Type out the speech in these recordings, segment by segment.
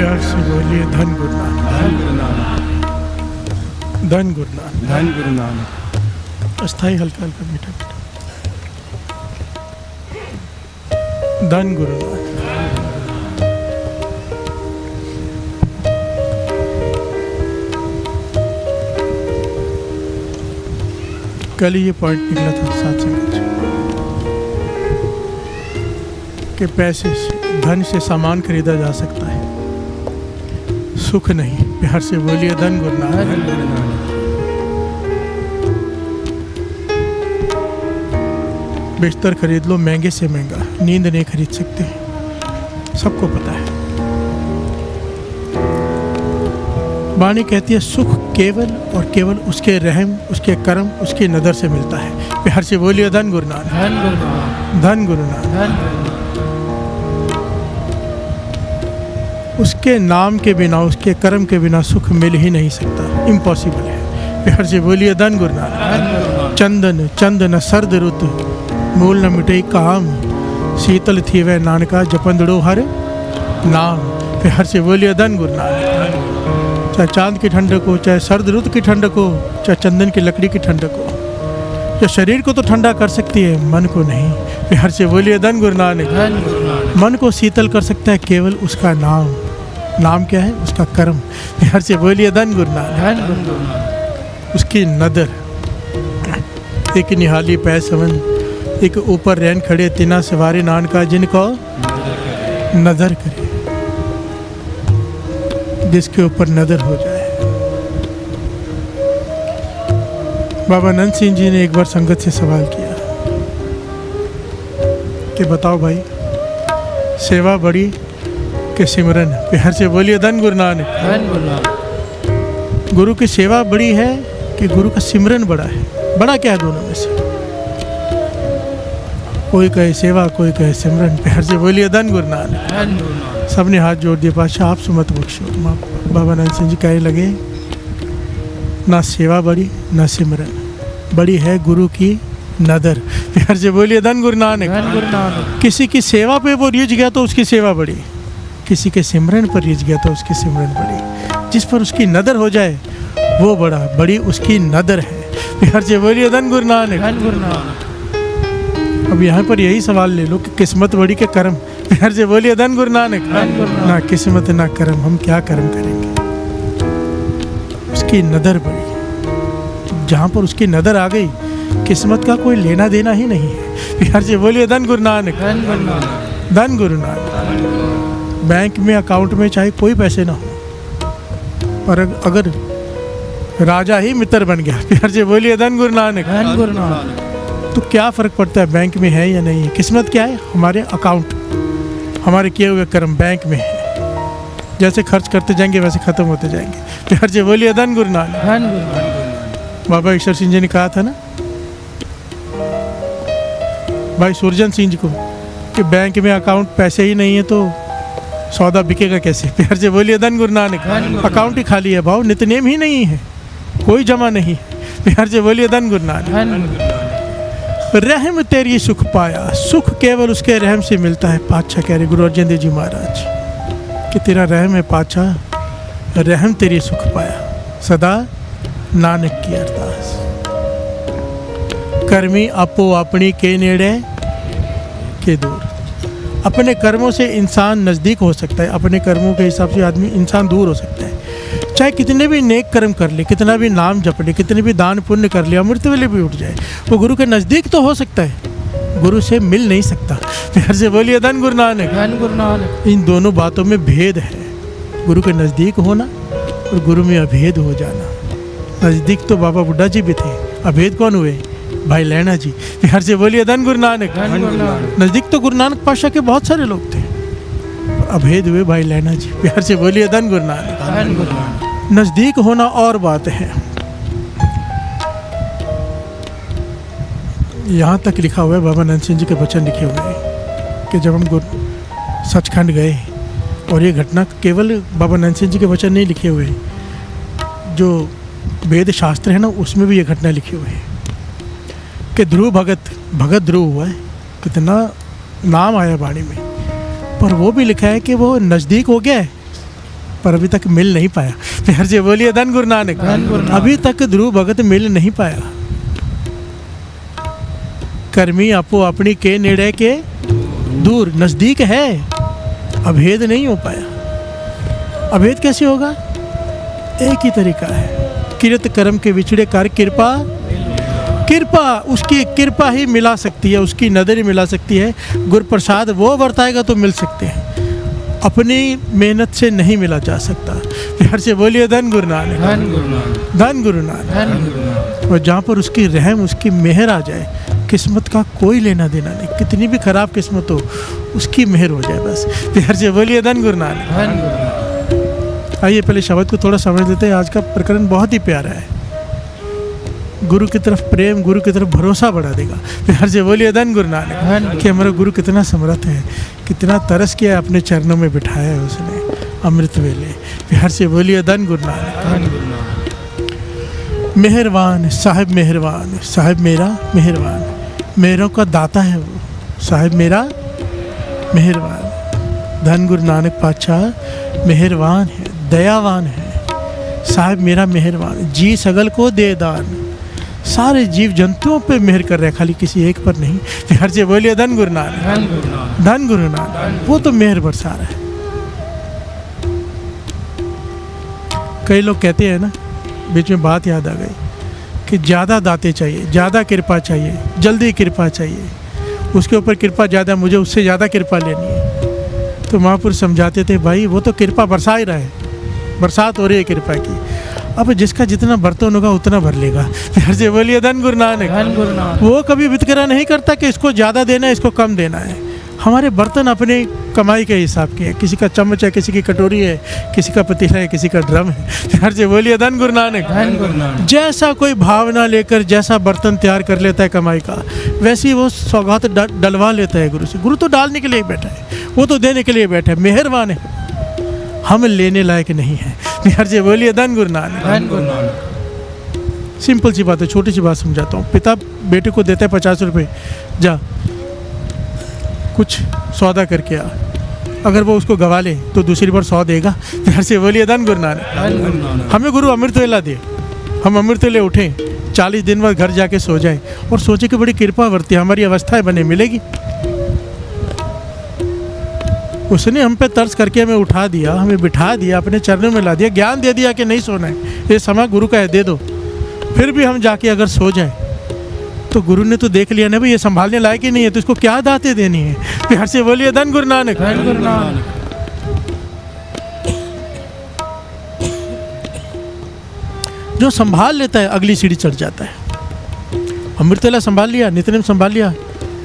प्यार से बोलिए धन गुरु नानक, धन गुरु नानक, धन गुरु नानक। धन गुरु नानक। अस्थाई हल्का हल्का मीठा मीठा। धन गुरु नानक। कल ही ये पॉइंट निकला था साथ संगत कि पैसे से, धन से सामान खरीदा जा सकता है, सुख नहीं। प्यार से बोलिए धन गुरु नानक। धन गुरु नानक। बिस्तर खरीद लो महंगे से महंगा, नींद नहीं खरीद सकते, सबको पता है। वाणी कहती है सुख केवल और केवल उसके रहम, उसके कर्म, उसकी नज़र से मिलता है। प्यार से बोलिए धन गुरु नानक। धन गुरु नानक। धन गुरु नानक। धन गुरु नानक। उसके नाम के बिना, उसके कर्म के बिना सुख मिल ही नहीं सकता, इम्पॉसिबल है। प्यार से बोलिए धन गुरु नानक। धन गुरु नानक। चंदन चंदन सर्द रुत, मूल न मिटे काम, शीतल थी वह नानका जपंदड़ो हर नाम। प्यार से बोलिए धन गुरु नानक। चाहे चांद की ठंडक हो, चाहे सर्द रुत की ठंडक हो, चाहे चंदन की लकड़ी की ठंडक हो, या शरीर को तो ठंडा कर सकती है, मन को नहीं। प्यार से बोलिए धन गुरु नानक। धन गुरु नानक। मन को शीतल कर सकता है केवल उसका नाम। नाम क्या है? उसका कर्म। प्यार से बोलिए धन गुरु नानक। धन गुरु नानक। उसकी नदर, एक निहाली पै सवन, एक ऊपर रैन खड़े तिना सवारी नानका जिनको नजर करे, जिसके ऊपर नजर हो जाए। बाबा नंद सिंह जी ने एक बार संगत से सवाल किया कि बताओ भाई, सेवा बड़ी कि सिमरन? प्यार से बोलिए धन गुरु नानक। धन गुरु नानक। गुरु की सेवा बड़ी है कि गुरु का सिमरन बड़ा है? बड़ा क्या है दोनों में से? कोई कहे सेवा, कोई कहे सिमरन। प्यार से बोलिए धन गुरु नानक। धन गुरु नानक। सबने हाथ जोड़ दिए, पातशाह आप सुमत बख्शो। बाबा नंद सिंह जी कहने लगे, ना सेवा बड़ी ना सिमरन, बड़ी है गुरु की नदर। प्यार से बोलिए धन गुरु नानक। धन गुरु नानक। किसी की सेवा पे वो रिझ गया तो उसकी सेवा बड़ी, किसी के सिमरन पर रिझ गया तो उसकी सिमरन बड़ी। जिस पर उसकी नदर हो जाए वो बड़ा, बड़ी उसकी नदर है। प्यार से बोलिए धन गुरु नानक। धन गुरु नानक। अब यहाँ पर यही सवाल ले लो कि किस्मत बड़ी के कर्म? प्यार से बोलिए धन गुरु नानक। धन गुरु नानक। ना किस्मत ना कर्म, हम क्या कर्म करेंगे? उसकी नदर बड़ी, जहाँ पर उसकी नदर आ गई किस्मत का कोई लेना देना ही नहीं है। प्यार से बोलिए धन गुरु नानक। धन गुरु नानक। धन गुरु नानक। बैंक में अकाउंट में चाहे कोई पैसे ना हो, पर अगर राजा ही मित्र बन गया, प्यार से बोलिए धन गुरु नानक। धन गुरु नानक। तो क्या फ़र्क पड़ता है बैंक में है या नहीं है? किस्मत क्या है? हमारे अकाउंट, हमारे किए हुए कर्म बैंक में है। जैसे खर्च करते जाएंगे वैसे ख़त्म होते जाएंगे। प्यार से बोलिए धन गुरु नानक। धन गुरु नानक। बाबा ईश्वर सिंह जी ने कहा था ना भाई सुरजन सिंह जी को कि बैंक में अकाउंट पैसे ही नहीं है तो सौदा बिकेगा कैसे? प्यार से बोलिए धन गुरु नानक। अकाउंट ही खाली है भाव, नितनेम ही नहीं है, कोई जमा नहीं। प्यार से बोलिए धन गुरु नानक। धन गुरु नानक। रहम तेरी सुख पाया, सुख केवल उसके रहम से मिलता है। पातशाह कह रहे गुरु अर्जन देव जी महाराज कि तेरा रहम है पातशाह, रहम तेरी सुख पाया, सदा नानक की अरदास। कर्मी आपो अपनी के नेड़े के दूर। अपने कर्मों से इंसान नज़दीक हो सकता है, अपने कर्मों के हिसाब से आदमी इंसान दूर हो सकता है। चाहे कितने भी नेक कर्म कर ले, कितना भी नाम जप ले, कितने भी दान पुण्य कर ले, अमृत वेले भी उठ जाए, वो गुरु के नज़दीक तो हो सकता है, गुरु से मिल नहीं सकता। प्यार से बोलिए धन गुरु नानक। धन गुरु नानक। इन दोनों बातों में भेद है, गुरु के नज़दीक होना और गुरु में अभेद हो जाना। नज़दीक तो बाबा बुड्ढा जी भी थे, अभेद कौन हुए? भाई लैना जी। प्यार से बोलिए धन गुरु नानक। धन गुरु नानक। नज़दीक तो गुरु नानक पातशाह के बहुत सारे लोग थे, अभेद हुए भाई लैना जी। प्यार से बोलिए धन गुरु नानक। धन गुरु नानक। नज़दीक होना और बात है। यहाँ तक लिखा हुआ है, बाबा नंद सिंह जी के वचन लिखे हुए हैं कि जब हम सचखंड गए, और ये घटना केवल बाबा नंद सिंह जी के वचन नहीं लिखे हुए, जो वेद शास्त्र है ना उसमें भी ये घटना लिखी हुई है कि ध्रुव भगत ध्रुव हुआ है। कितना नाम आया वाणी में, पर वो भी लिखा है कि वो नज़दीक हो गया है पर अभी तक मिल नहीं पाया। प्यार से बोलिए धन गुरु नानक। धन गुरु नानक। अभी तक ध्रुव भगत मिल नहीं पाया। कर्मी आपो अपनी के नेड़े के दूर, नजदीक है, अभेद नहीं हो पाया। अभेद कैसे होगा? एक ही तरीका है, किरत कर्म के विछड़े कर कृपा, कृपा उसकी कृपा ही मिला सकती है, उसकी नज़र ही मिला सकती है। गुरु प्रसाद वो बरताएगा तो मिल सकते हैं, अपनी मेहनत से नहीं मिला जा सकता। प्यार से बोलिए धन गुरु नानक। धन गुरु नानक। धन गुरु नानक। धन गुरु नानक। और जहाँ पर उसकी रहम, उसकी मेहर आ जाए, किस्मत का कोई लेना देना नहीं, कितनी भी खराब किस्मत हो उसकी मेहर हो जाए बस। प्यार से बोलिए धन गुरु नानक। धन गुरु नानक। आइए पहले शब्द को थोड़ा समझ लेते हैं। आज का प्रकरण बहुत ही प्यारा है। गुरु की तरफ प्रेम, गुरु की तरफ भरोसा बढ़ा देगा। प्यार से बोलिए धन गुरु नानक। कि हमारा गुरु कितना समर्थ है, कितना तरस किया अपने चरणों में बिठाया है उसने अमृत वेले। प्यार से बोलिए धन गुरु नानक। धन गुरु नानक। मेहरबान साहिब, मेहरबान साहिब मेरा मेहरबान, मेहरों का दाता है वो साहिब मेरा मेहरबान। धन गुरु नानक पातशाह मेहरबान है, दयावान है, साहिब मेरा मेहरबान, जी सगल को दे दान, सारे जीव जंतुओं पे मेहर कर रहे हैं, खाली किसी एक पर नहीं। प्यार से बोलिए धन गुरु नानक। धन गुरु नानक। धन गुरु नानक, वो तो मेहर बरसा रहा है। कई लोग कहते हैं ना, बीच में बात याद आ गई कि ज़्यादा दाते चाहिए, ज़्यादा कृपा चाहिए, जल्दी कृपा चाहिए, उसके ऊपर कृपा ज़्यादा, मुझे उससे ज़्यादा कृपा लेनी है। तो महापुरुष समझाते थे, भाई वो तो कृपा बरसा ही रहा है, बरसात हो रही है कृपा की। अब जिसका जितना बर्तन होगा उतना भर लेगा। प्यार से बोलिए धन गुरु नानक। धन गुरु नानक। वो कभी वितकरा नहीं करता कि इसको ज़्यादा देना है, इसको कम देना है। हमारे बर्तन अपने कमाई के हिसाब के हैं, किसी का चम्मच है, किसी की कटोरी है, किसी का पतीला है, किसी का ड्रम है। प्यार से बोलिए धन गुरु नानक। धन गुरु नानक। जैसा कोई भावना लेकर जैसा बर्तन तैयार कर लेता है कमाई का, वैसे ही वो सौगात डलवा लेता है गुरु से। गुरु तो डालने के लिए बैठा है, वो तो देने के लिए बैठा है, मेहरबान है, हम लेने लायक नहीं है। प्यार से बोलिए धन गुरु नानक। धन गुरु नानक। सिंपल सी बात है, छोटी सी बात समझाता हूँ। पिता बेटे को देता है 50 रुपये, जा कुछ सौदा करके आ। अगर वो उसको गवा ले तो दूसरी बार 100 देगा। प्यार से बोलिए धन गुरु नानक। धन गुरु नानक। हमें गुरु अमृत वेला दे, हम अमृत वेले उठें, 40 दिन बाद घर जाके सो जाएं और सोचे कि बड़ी कृपा वर्ती, हमारी अवस्थाएं बने मिलेगी। उसने हम पे तरस करके हमें उठा दिया, हमें बिठा दिया, अपने चरणों में ला दिया, ज्ञान दे दिया कि नहीं सोना है, ये समय गुरु का है, दे दो। फिर भी हम जाके अगर सो जाएं तो गुरु ने तो देख लिया ना भाई, ये संभालने लायक ही नहीं है, तो इसको क्या दातें देनी है। प्यार से बोलिए धन गुरु नानक। धन गुरु नानक। जो संभाल लेता है अगली सीढ़ी चढ़ जाता है। अमृतवेला संभाल लिया, नित्यनेम संभाल लिया,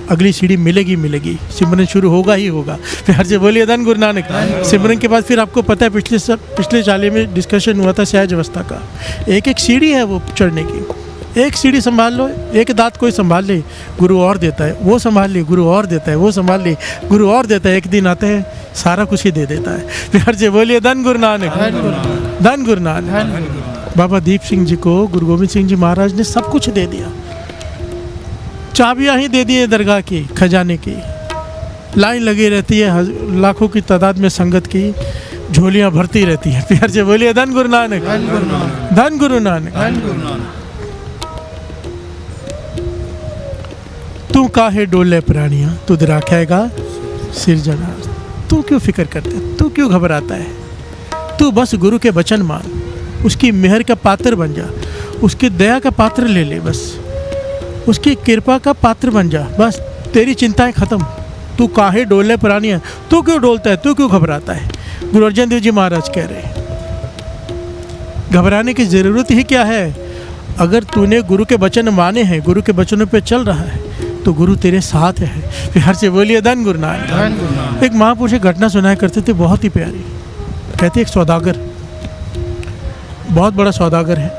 अगली सीढ़ी मिलेगी मिलेगी, सिमरन शुरू होगा ही होगा। प्यार से बोलिए धन गुरु नानक। सिमरन के बाद फिर आपको पता है, पिछले चाले में डिस्कशन हुआ था सहज अवस्था का। एक एक सीढ़ी है वो चढ़ने की, एक सीढ़ी संभाल लो, एक दांत कोई संभाल ले गुरु और देता है, वो संभाल ले गुरु और देता है, वो संभाल ले गुरु और देता है, एक दिन आता है सारा कुछ ही दे देता है। प्यार से बोलिए धन गुरु नानक। धन गुरु नानक। बाबा दीप सिंह जी को गुरु गोविंद सिंह जी महाराज ने सब कुछ दे दिया, चाबियां ही दे दी है दरगाह की, खजाने की। लाइन लगी रहती है, लाखों की तादाद में संगत की झोलियां भरती रहती हैं। प्यार से बोलिए धन गुरु नानक। धन गुरु नानक। धन गुरु नानक। धन गुरु नानक। तू काहे डोले प्राणियां, तुद राखेगा सिरजना। तू क्यों फिक्र करता है, तू क्यों घबराता है? तू बस गुरु के वचन मान, उसकी मेहर का पात्र बन जा, उसकी दया का पात्र ले ले, बस उसकी कृपा का पात्र बन जा, बस तेरी चिंताएं खत्म। तू काहे डोले प्राणियां, तू क्यों डोलता है, तू क्यों घबराता है? गुरु अर्जन देव जी महाराज कह रहे हैं, घबराने की ज़रूरत ही क्या है? अगर तूने गुरु के वचन माने हैं, गुरु के वचनों पे चल रहा है, तो गुरु तेरे साथ है। प्यार से बोलिए धन गुरु नानक। धन गुरु नानक। एक महापुरुष एक घटना सुनाया करते थे, बहुत ही प्यारी। कहते एक सौदागर, बहुत बड़ा सौदागर है,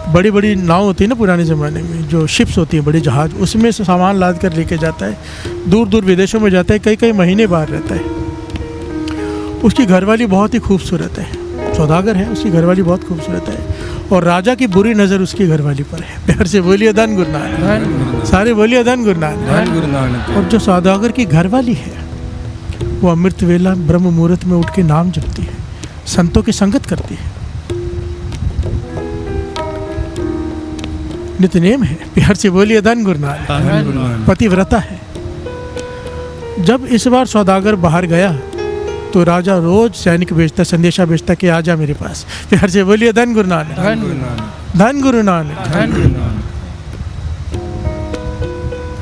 बड़ी बड़ी नाव होती है ना पुराने ज़माने में, जो शिप्स होती हैं, बड़े जहाज़, उसमें से सामान लाद कर लेके जाता है, दूर दूर विदेशों में जाता है, कई कई महीने बाहर रहता है। उसकी घरवाली बहुत ही खूबसूरत है, सौदागर है, उसकी घरवाली बहुत खूबसूरत है, और राजा की बुरी नज़र उसकी घरवाली पर है। प्यार से बोलिए धन गुरु नानक। धन गुरु नानक। सारे बोलिए धन गुरु नानक। धन गुरु नानक। और जो सौदागर की घरवाली है, वो अमृत वेला ब्रह्म मुहूर्त में उठ के नाम जपती है, संतों की संगत करती है, नित्यनेम है। प्यार से बोलिए धन गुरु नानक। धन गुरु नानक। पतिव्रता है। जब इस बार सौदागर बाहर गया तो राजा रोज सैनिक भेजता, संदेशा भेजता कि आ जा मेरे पास। प्यार से बोलिए धन गुरु नानक। धन गुरु नानक। धन गुरु नानक। धन गुरु नानक।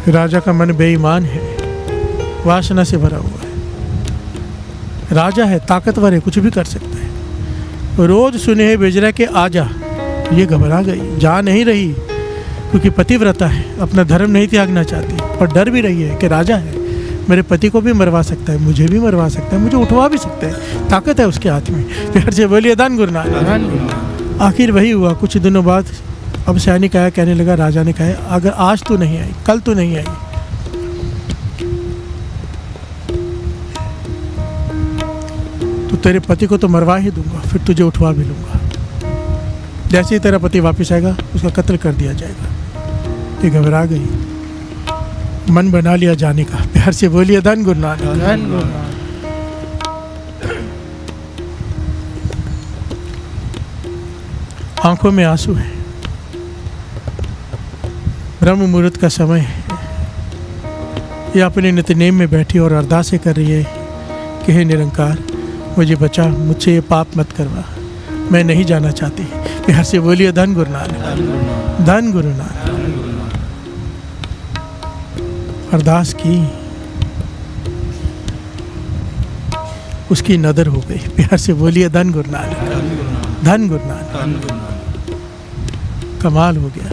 राजा का मन बेईमान है, वासना से भरा हुआ है। राजा है, ताकतवर है, कुछ भी कर सकता है। रोज सुनेहे भेज रहा है कि आ जा। ये घबरा गई, जा नहीं रही, क्योंकि पतिव्रता है, अपना धर्म नहीं त्यागना चाहती, और डर भी रही है कि राजा है, मेरे पति को भी मरवा सकता है, मुझे भी मरवा सकता है, मुझे उठवा भी सकता है, ताकत है उसके हाथ में। प्यार से बोलिए धन गुरु नानक। धन गुरु नानक। आखिर वही हुआ। कुछ दिनों बाद अब सैनिक आया, कहने लगा, राजा ने कहा, अगर आज तू नहीं आई, कल तू नहीं आई, तो तेरे पति को तो मरवा ही दूंगा, फिर तुझे उठवा भी लूंगा। जैसे ही तेरा पति वापस आएगा उसका कत्ल कर दिया जाएगा। ये घबरा गई, मन बना लिया जाने का। प्यार से बोलिए धन गुरु नानक। धन गुरु नानक। आंखों में आंसू है, ब्रह्म मुहूर्त का समय है। ये अपने नित्यनेम में बैठी और अरदासें कर रही है कि हे निरंकार, मुझे बचा, मुझसे ये पाप मत करवा, मैं नहीं जाना चाहती। प्यार से बोलिए धन गुरु नानक। धन गुरु नानक। धन गुरु नानक। धन गुरु नानक। अरदास की, उसकी नदर हो गई। प्यार से बोलिए धन गुरु नानक। धन गुरु नानक। धन गुरु नानक। धन गुरु नानक। कमाल हो गया।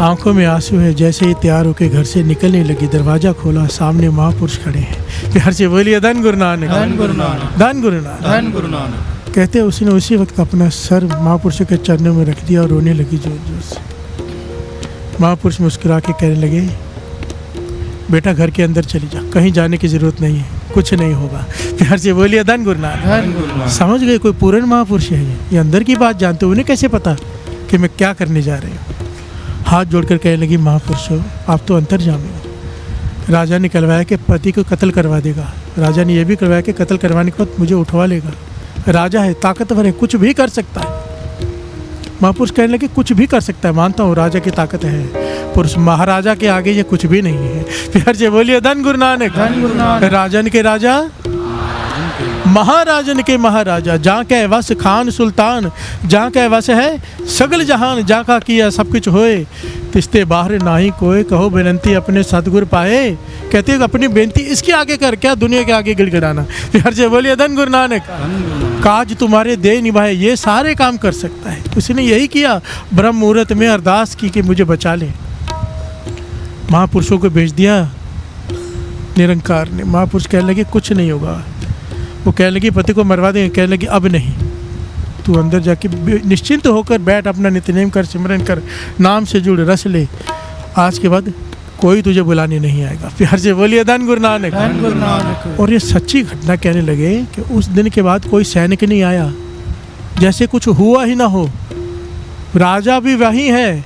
आंखों में आंसू है। जैसे ही तैयार होकर घर से निकलने लगी, दरवाजा खोला, सामने महापुरुष खड़े हैं। प्यार से बोलिए धन गुरु नानक। धन गुरु नानक। धन गुरु नानक। धन गुरु नानक। कहते उसने उसी वक्त अपना सर महापुरुष के चरणों में रख दिया और रोने लगी जोर जोर से। महापुरुष मुस्कुरा के कहने लगे, बेटा घर के अंदर चली जा, कहीं जाने की जरूरत नहीं है, कुछ नहीं होगा। प्यार से बोलिए धन गुरु नानक। धन गुरु नानक। समझ गए, कोई पूर्ण महापुरुष है ये अंदर की बात जानते, उन्हें कैसे पता कि मैं क्या करने जा रही हूँ। हाथ जोड़कर कहने लगी, महापुरुष हो, आप तो अंतर्यामी हो। राजा ने कहलवाया कि पति को कत्ल करवा देगा। राजा ने यह भी करवाया कि कत्ल करवाने के बाद मुझे उठवा लेगा। राजा है, ताकतवर है, कुछ भी कर सकता है। महापुरुष कहने लगे, कुछ भी कर सकता है, मानता हूँ राजा की ताकत है, पुरुष महाराजा के आगे ये कुछ भी नहीं है। प्यार से बोलिए धन गुरु नानक। धन गुरु नानक। राजन के राजा, महाराजन के महाराजा, जहाँ के वस खान सुल्तान, जहाँ के वस है सगल जहान, जहाँ का किया सब कुछ होए, तिस्ते बाहर नाही कोई, कहो बेनती अपने सतगुर पाए। कहते हैं अपनी बेनती इसके आगे कर, क्या दुनिया के आगे गिड़गिड़ाना। प्यार से बोलिए धन गुरु नानक। धन गुरु नानक। काज तुम्हारे दे निभाए, ये सारे काम कर सकता है। उसने यही किया, ब्रह्म मुहूर्त में अरदास की कि मुझे बचा ले। महापुरुषों को भेज दिया निरंकार ने। महापुरुष कहने लगे, कुछ नहीं होगा। वो कहने लगी, पति को मरवा देंगे। कहने लगी, अब नहीं, तू अंदर जाके निश्चिंत होकर बैठ, अपना नित्यनेम कर, सिमरन कर, नाम से जुड़, रस ले। आज के बाद कोई तुझे बुलाने नहीं आएगा। प्यार से बोलिए धन गुरु नानक। धन गुरु नानक। और ये सच्ची घटना कहने लगे कि उस दिन के बाद कोई सैनिक नहीं आया, जैसे कुछ हुआ ही ना हो। राजा भी वही है,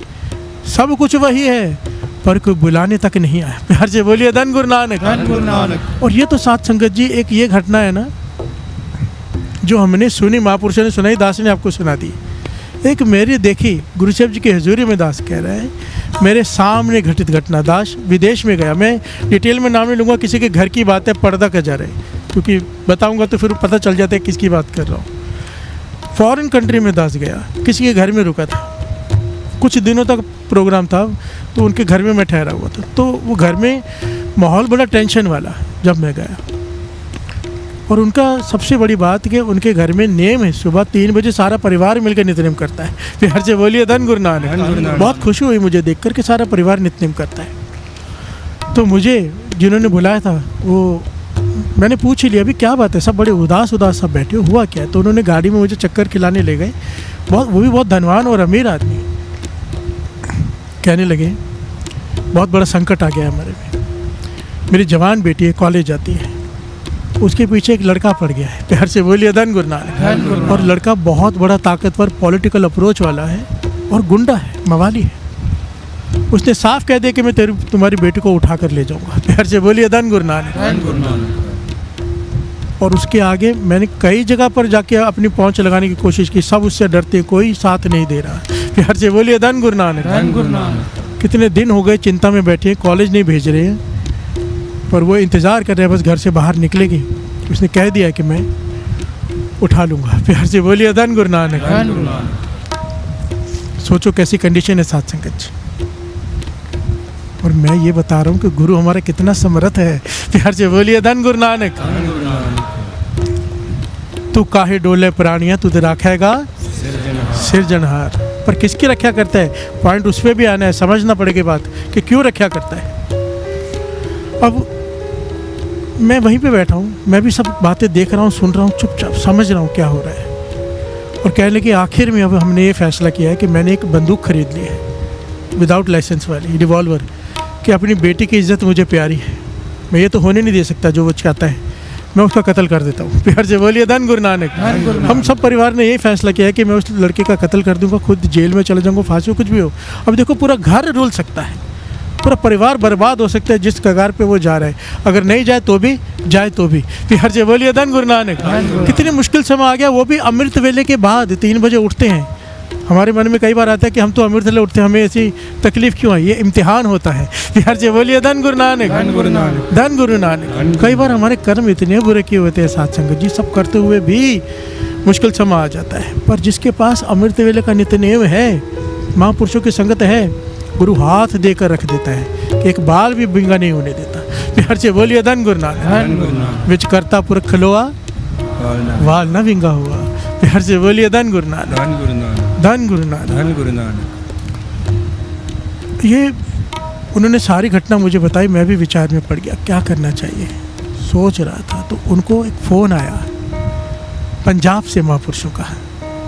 सब कुछ वही है, पर कोई बुलाने तक नहीं आया। प्यार से बोलिए धन गुरु नानक। धन गुरु नानक। और ये तो साथ संगत जी, एक ये घटना है ना जो हमने सुनी, महापुरुषों ने सुनाई, दास ने आपको सुना दी। एक मेरी देखी, गुरु साहब जी की हजूरी में दास कह रहा है, मेरे सामने घटित घटना। दास विदेश में गया, मैं डिटेल में नाम नहीं लूँगा, किसी के घर की बात है, पर्दा का जा रहा है, क्योंकि बताऊँगा तो फिर पता चल जाता है किसकी बात कर रहा हूँ। फॉरेन कंट्री में दास गया, किसी के घर में रुका था, कुछ दिनों तक प्रोग्राम था, तो उनके घर में मैं ठहरा हुआ था। तो वो घर में माहौल बड़ा टेंशन वाला जब मैं गया। और उनका सबसे बड़ी बात कि उनके घर में नेम है, सुबह 3 बजे सारा परिवार मिलकर नित्यनेम करता है। प्यार से बोलिए धन गुरु धन गुरु नानक। नानक। बहुत खुशी हुई मुझे देखकर कि सारा परिवार नित्यनेम करता है। तो मुझे जिन्होंने बुलाया था, वो मैंने पूछ ही लिया, अभी क्या बात है, सब बड़े उदास उदास सब बैठे हो, हुआ क्या है। तो उन्होंने गाड़ी में मुझे चक्कर खिलाने ले गए। बहुत, वो भी बहुत धनवान और अमीर आदमी। कहने लगे, बहुत बड़ा संकट आ गया हमारे में, मेरी जवान बेटी है, कॉलेज जाती है, उसके पीछे एक लड़का पड़ गया है। प्यार से बोलिए धन गुरु नानक। धन गुरु नानक। और लड़का बहुत बड़ा ताकतवर पॉलिटिकल अप्रोच वाला है और गुंडा है, मवाली है। उसने साफ कह दिया कि मैं तुम्हारी बेटी को उठा कर ले जाऊंगा। प्यार से बोलिए धन गुरु नानक। धन गुरु नानक। और उसके आगे मैंने कई जगह पर जाके अपनी पहुंच लगाने की कोशिश की, सब उससे डरते, कोई साथ नहीं दे रहा। प्यार से बोलिए धन गुरु नानक। धन गुरु नानक। कितने दिन हो गए चिंता में बैठे, कॉलेज नहीं भेज रहे हैं, पर वो इंतज़ार कर रहे हैं बस घर से बाहर निकलेगी। उसने कह दिया कि मैं उठा लूँगा। प्यार से बोलिए धन गुरु नानक। धन गुरु नानक। सोचो कैसी कंडीशन है साथ संगत जी। और मैं ये बता रहा हूँ कि गुरु हमारा कितना समर्थ है। प्यार से बोलिए धन गुरु नानक। धन गुरु नानक। तू काहे डोले प्राणिया तुझे राखेगा सिरजनहार। सिरजनहार। पर किसकी रक्षा करता है? पॉइंट उस पर भी आना है, समझना पड़ेगी बात कि क्यों रक्षा करता है। अब मैं वहीं पे बैठा हूँ, मैं भी सब बातें देख रहा हूँ, सुन रहा हूँ, चुपचाप समझ रहा हूँ क्या हो रहा है। और कह लगे आखिर में अब हमने ये फैसला किया है कि मैंने एक बंदूक खरीद ली है विदाउट लाइसेंस वाली रिवॉल्वर, कि अपनी बेटी की इज्जत मुझे प्यारी है, मैं ये तो होने नहीं दे सकता जो वो चाहता है, मैं उसका कत्ल कर देता हूँ। प्यार से बोलिए धन गुरु नानक। धन गुरु नानक। हम सब परिवार ने यही फैसला किया है कि मैं उस लड़के का कत्ल कर दूंगा, खुद जेल में चले जाऊंगा, फांसी हो, कुछ भी हो। अब देखो पूरा घर रुल सकता है, पूरा परिवार बर्बाद हो सकता है जिस कगार पे वो जा रहा है। अगर नहीं जाए तो भी, जाए तो भी। प्यार से बोलिए धन गुरु नानक। कितनी मुश्किल समय आ गया, वो भी अमृत वेले के बाद 3 बजे उठते हैं। हमारे मन में कई बार आता है कि हम तो अमृत वेले उठते हैं, हमें ऐसी तकलीफ क्यों है? ये इम्तिहान होता है। प्यार से बोलिए धन गुरु नानक। धन गुरु नानक। धन गुरु नानक। कई बार हमारे कर्म इतने बुरे किए होते हैं साथ संगत जी, सब करते हुए भी मुश्किल समय आ जाता है। पर जिसके पास अमृत वेले का नित्यनेम है, महापुरुषों की संगत है, गुरु हाथ देकर रख देता है कि एक बाल भी बिंगा नहीं होने देता। प्यार से बोलिए धन गुरु नानक। धन गुरु नानक। विच करता पुरख खलोआ वालना। वाल न विंगा हुआ। प्यार से बोलिए धन गुरु नानक। धन गुरु नानक। धन गुरु नानक। धन गुरु नानक। ये उन्होंने सारी घटना मुझे बताई, मैं भी विचार में पड़ गया क्या करना चाहिए, सोच रहा था। तो उनको एक फ़ोन आया पंजाब से, महापुरुषों का,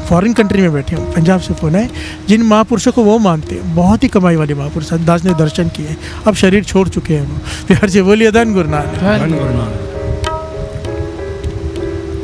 फॉरेन कंट्री में बैठे हूँ, पंजाब से फ़ोन है, जिन महापुरुषों को वो मानते हैं, बहुत ही कमाई वाले महापुरुष, दास ने दर्शन किए, अब शरीर छोड़ चुके हैं वो। प्यार से बोलिए धन गुरु नानक। धन गुरु नानक।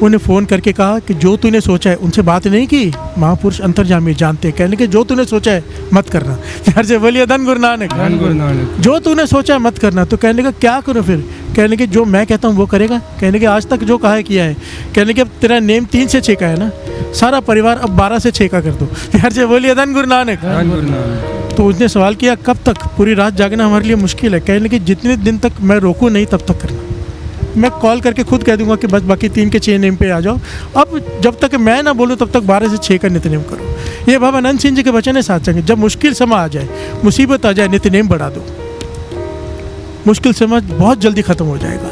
उन्हें फ़ोन करके कहा कि जो तूने सोचा है, उनसे बात नहीं की, महापुरुष अंतर्जामी जानते हैं, कहने के जो तूने सोचा है मत करना। प्यार से बोलिए धन गुरु नानक। धन गुरु नानक। जो तूने सोचा है मत करना। तो कहने का क्या करूँ फिर? कहने के जो मैं कहता हूँ वो करेगा। कहने के आज तक जो कहा है किया है। कहने के अब तेरा नेम 3 से 6 का है ना, सारा परिवार अब 12 से 6 का कर दो। प्यार से बोलिए धन गुरु नानक। धन गुरु नानक। तो उसने सवाल किया कब तक? पूरी रात जागना हमारे लिए मुश्किल है। कहने के जितने दिन तक मैं रोकूँ नहीं तब तक करना। मैं कॉल करके खुद कह दूंगा कि बस बाकी 3 के 6 नेम पे आ जाओ। अब जब तक मैं ना बोलूँ तब तक 12 से 6 का नित्यनेम करो। ये बाबा अनंत सिंह जी के वचन है साथ संग। जब मुश्किल समय आ जाए, मुसीबत आ जाए, नित्यनेम बढ़ा दो, मुश्किल समय बहुत जल्दी ख़त्म हो जाएगा।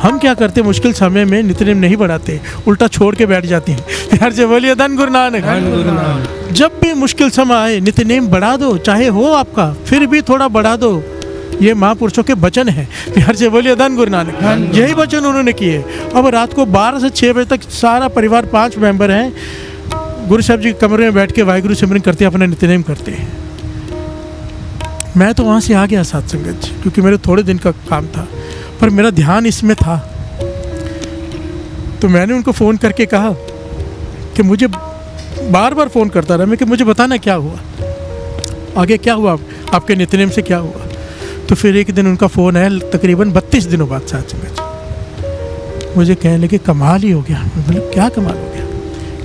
हम क्या करते, मुश्किल समय में नित्यनेम नहीं बढ़ाते, उल्टा छोड़ के बैठ जाते हैं। प्यार से बोलिए धन गुरु नानक। धन गुरु नानक। जब भी मुश्किल समय आए, नित्यनेम बढ़ा दो, चाहे हो आपका फिर भी थोड़ा बढ़ा दो। ये महापुरुषों के वचन है। प्यार से बोलिए धन गुरु नानक। यही वचन उन्होंने किए। अब रात को 12 से 6 बजे तक सारा परिवार, 5 मेंबर हैं, गुरु साहब जी के कमरे में बैठ के वाहिगुरु सिमरन करते हैं, अपना नित्यनेम करते हैं। मैं तो वहाँ से आ गया साथ संगत जी, क्योंकि मेरे थोड़े दिन का काम था, पर मेरा ध्यान इसमें था। तो मैंने उनको फ़ोन करके कहा कि मुझे बार बार फ़ोन करता रहा मैं कि मुझे बताना क्या हुआ, आगे क्या हुआ, आपके नित्यनेम से क्या हुआ। तो फिर एक दिन उनका फ़ोन आया, तकरीबन 32 दिनों बाद साथ संगत। मुझे कहने लगे कमाल ही हो गया। मैं बोला क्या कमाल हो गया?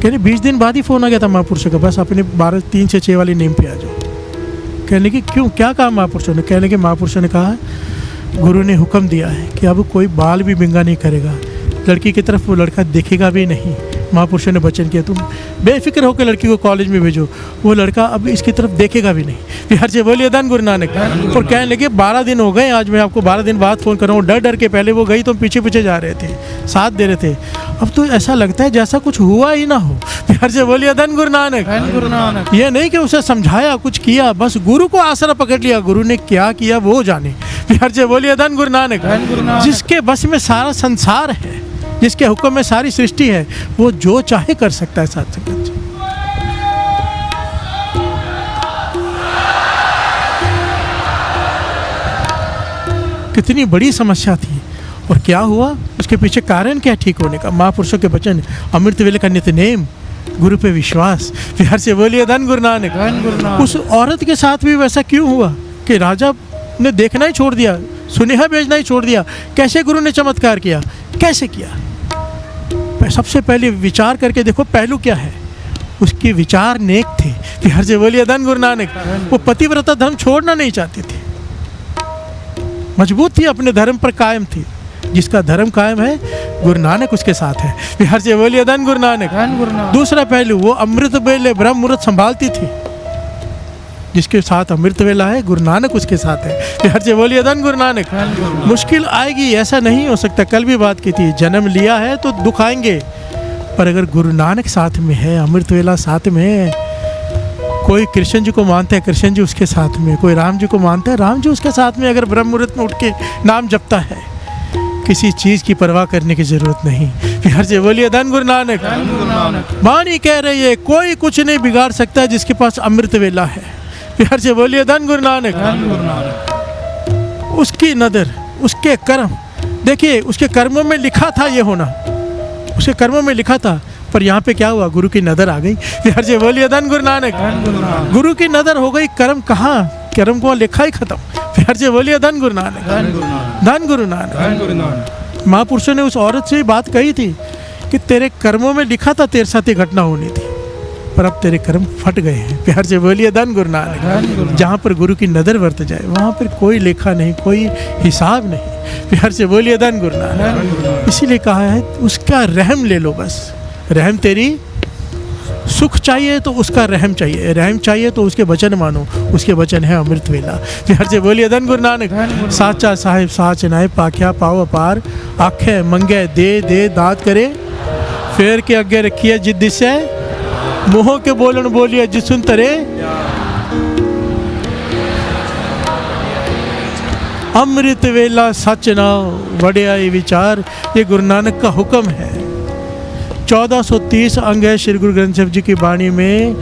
कहने 20 दिन बाद ही फ़ोन आ गया था महापुरुषों का, बस अपने 12 3 से 6 वाली नेम पे आ जाओ। कहने की क्यों, क्या कहा महापुरुषों ने? कहने के महापुरुषों ने कहा गुरु ने हुक्म दिया है कि अब कोई बाल भी बिंगा नहीं करेगा, लड़की की तरफ वो लड़का देखेगा भी नहीं। महापुरुषों ने वचन किया तुम बेफिक्र होकर लड़की को कॉलेज में भेजो, वो लड़का अब इसकी तरफ देखेगा भी नहीं। प्यार से बोलिए धन गुरु नानक। और कहने लगे 12 दिन हो गए, आज मैं आपको 12 दिन बाद फ़ोन कर रहा हूँ। डर डर के पहले वो गई तो पीछे पीछे जा रहे थे, साथ दे रहे थे, अब तो ऐसा लगता है जैसा कुछ हुआ ही ना हो। प्यार से बोलिए धन गुरु नानक। धन गुरु नानक। ये नहीं कि उसे समझाया, कुछ किया, बस गुरु को आसरा पकड़ लिया, गुरु ने क्या किया वो जाने। प्यार से बोलिए धन गुरु नानक। धन गुरु नानक। जिसके बस में सारा संसार है, जिसके हुक्म में सारी सृष्टि है, वो जो चाहे कर सकता है साथ संगत जी। कितनी बड़ी समस्या थी और क्या हुआ, उसके पीछे कारण क्या ठीक होने का? महापुरुषों के वचन, अमृत वेले का नित्यनेम, गुरु पे विश्वास। प्यार से बोलिए धन गुरु नानक। धन गुरु नानक। उस औरत के साथ भी वैसा क्यों हुआ कि राजा ने देखना ही छोड़ दिया, सुनेहा भेजना ही छोड़ दिया? कैसे गुरु ने चमत्कार किया, कैसे किया? सबसे पहले विचार करके देखो पहलू क्या है, उसके विचार नेक थे। बिहार से बोलिए धन गुरु नानक। वो पतिव्रता धर्म छोड़ना नहीं चाहती थी, मजबूत थी, अपने धर्म पर कायम थी। जिसका धर्म कायम है गुरु नानक उसके साथ है। बिहार से बोलिए धन गुरु नानक। धन गुरु नानक। दूसरा पहलू, वो अमृत वेले ब्रह्म मुहूर्त संभालती थी। जिसके साथ अमृत वेला है गुरु नानक उसके साथ है। बिहार से बोलिए धन गुरु नानक। मुश्किल आएगी ऐसा नहीं हो सकता, कल भी बात की थी, जन्म लिया है तो दुख आएंगे, पर अगर गुरु नानक साथ में है, अमृत वेला साथ में है, कोई कृष्ण जी को मानता है कृष्ण जी उसके साथ में, कोई राम जी को मानता है राम जी उसके साथ में, अगर ब्रह्म मुहूर्त में उठ के नाम जपता है, किसी चीज़ की परवाह करने की जरूरत नहीं। बिहार से बोलिए धन गुरु नानक। वाणी कह रही है कोई कुछ नहीं बिगाड़ सकता जिसके पास अमृत वेला है। बिहार से बोलिए धन गुरु नानक। उसकी नदर, उसके कर्म, देखिए उसके कर्मों में लिखा था ये होना, उसके कर्मों में लिखा था, पर यहाँ पे क्या हुआ, गुरु की नज़र आ गई। बिहार से बोलिए धन गुरु नानक। गुरु की नज़र हो गई, कर्म कहाँ, कर्म को लिखा ही खत्म। बिहार से बोलिए धन गुरु नानक। धन गुरु नानक। महापुरुषों ने उस औरत से बात कही थी कि तेरे कर्मों में लिखा था तेरे साथ ये घटना होनी थी, पर अब तेरे कर्म फट गए हैं। बिहार से बोलिए धन गुरु नानक। जहाँ पर गुरु की नज़र बरत जाए वहाँ पर कोई लेखा नहीं, कोई हिसाब नहीं। बिहार से बोलिए धन गुरु नानक। इसीलिए कहा है उसका रहम ले लो, बस रहम तेरी, सुख चाहिए तो उसका रहम चाहिए, रहम चाहिए तो उसके वचन मानो, उसके वचन है अमृत वेला। बिहार से बोलिए धन गुरु नानक। साचा साहिब साच नाय पाख्या पाओ अपार, आखे मंगे दे दे दात करे, फेर के अगे रखिए जिद से, मुँहों के बोलन बोलिए जिसुन तरे, अमृत वेला सच ना वड्याई विचार। ये गुरु नानक का हुक्म है। 1430 अंग है श्री गुरु ग्रंथ साहिब जी की वाणी में,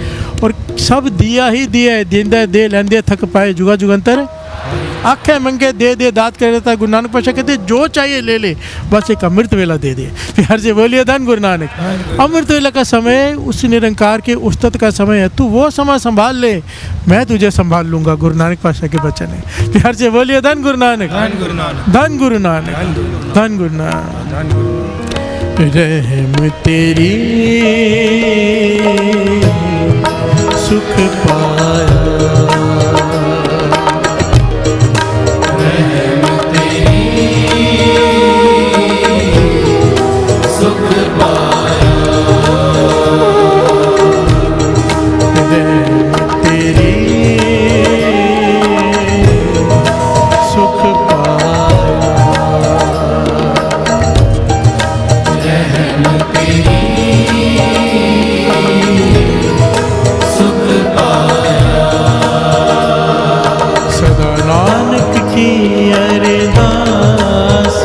और सब दिया ही दिया है। देंदा दे लेंदे थक पाए जुगा जुगंतर, आखे मंगे दे दे दात कर देता है। गुरु नानक पातशाह कहते जो चाहिए ले ले, बस एक अमृत वेला दे दे। बिहार से बोलिए धन गुरु नानक। अमृत वेला का समय उस निरंकार के उस्तत का समय है, तू वो समय संभाल ले, मैं तुझे संभाल लूंगा। गुरु नानक पातशाह के वचन है। बिहार से बोलिए धन गुरु नानक। धन गुरु नानक। धन गुरु नानक। रहम तेरी सुख पाया, रहम तेरी सुख पाया, रहम तेरी सुख पाया, सदा नानक की अरदास,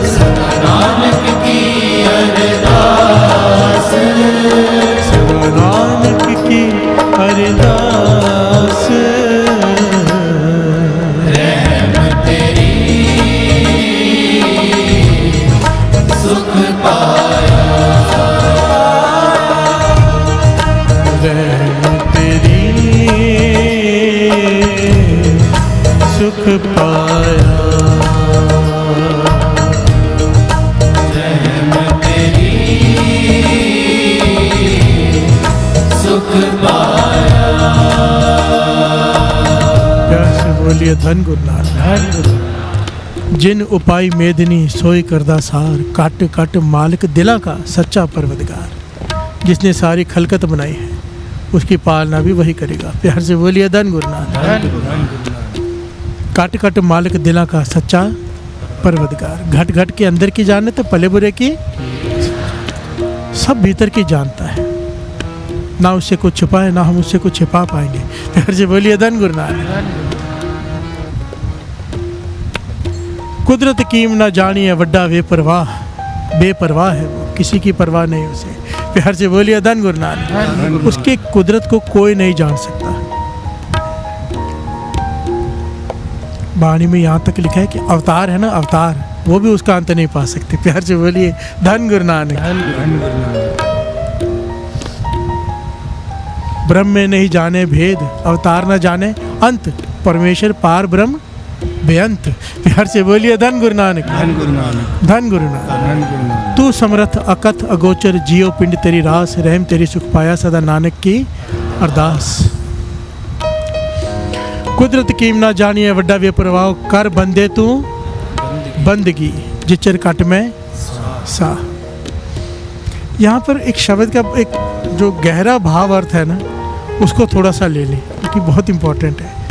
सदा नानक की अरदास, सदा नानक की अरदास, रहम तेरी सुख पाया, रहम तेरी सुख पाया, रहम तेरी सुख पाया। प्यार से बोलिए धन गुरु नानक। जिन उपाय मेदनी सोई करदा सार, काट काट मालिक दिला का सच्चा परवदगार। जिसने सारी खलकत बनाई है उसकी पालना भी वही करेगा। प्यार से बोलिए धन गुरु नानक। काट काट मालिक दिला का सच्चा परवदगार। घट घट के अंदर की जाने तो पले बुरे की सब भीतर की जानता है, ना उससे कुछ छुपाए ना हम उससे कुछ छिपा पाएंगे। प्यार से बोलिए धन गुरु नानक। कुदरत कीम ना जानिए वड्डा बेपरवाह, बेपरवाह है वो, किसी की परवाह नहीं उसे। प्यार से बोलिए धन गुरु नानक। उसके कुदरत को कोई नहीं जान सकता। वाणी में यहाँ तक लिखा है कि अवतार है ना, अवतार, वो भी उसका अंत नहीं पा सकते। प्यार से बोलिए धन गुरु नानक। ब्रह्म में नहीं जाने भेद, अवतार न जाने अंत, परमेश्वर पार ब्रह्म बेअंत। प्यार से बोलिए धन गुरु नानक, धन गुरु नानक, धन गुरु नानक। धन गुरु नानक। तू समर्थ अकथ अगोचर जियो पिंड तेरी रास, रहम तेरी सुख पाया सदा नानक की अरदास। कुदरत कीम ना जानिए वड्डा वे प्रभाव, कर बंदे तू बंदगी जिचर कट में सा। यहाँ पर एक शब्द का एक जो गहरा भाव अर्थ है ना, उसको थोड़ा सा ले लें क्योंकि बहुत इम्पोर्टेंट है।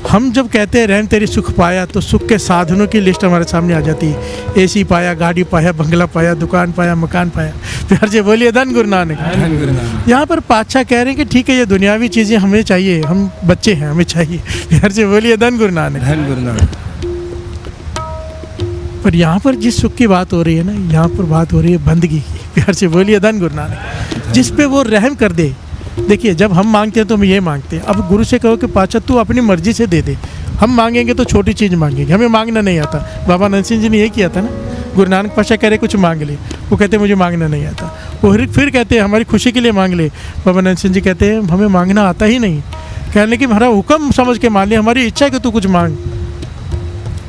हम जब कहते हैं रहम तेरी सुख पाया, तो सुख के साधनों की लिस्ट हमारे सामने आ जाती है। एसी पाया, गाड़ी पाया, बंगला पाया, दुकान पाया, मकान पाया। प्यार से बोलिए धन गुरु नानक। धन गुरु नानक। यहाँ पर पातशाह कह रहे हैं कि ठीक है, ये दुनियावी चीज़ें हमें चाहिए, हम बच्चे हैं, हमें चाहिए। प्यार से बोलिए धन गुरु नानक। धन गुरु नानक। पर यहाँ पर जिस सुख की बात हो रही है ना, यहाँ पर बात हो रही है बंदगी की। प्यार से बोलिए धन गुरु नानक। जिस पे वो रहम कर दे। देखिए, जब हम मांगते हैं तो हम ये मांगते हैं, अब गुरु से कहो कि पातशाह तू अपनी मर्जी से दे दे। हम मांगेंगे तो छोटी चीज़ मांगेंगे, हमें मांगना नहीं आता। बाबा नंद सिंह जी ने ये किया था ना, गुरु नानक पातशाह कह रहे कुछ मांग ले, वो कहते मुझे मांगना नहीं आता। वो फिर कहते हैं हमारी खुशी के लिए मांग ले। बाबा नंद सिंह जी कहते हैं हमें मांगना आता ही नहीं, कहने कि हमारा हुक्म समझ के मान ले, हमारी इच्छा है कि तू कुछ मांग।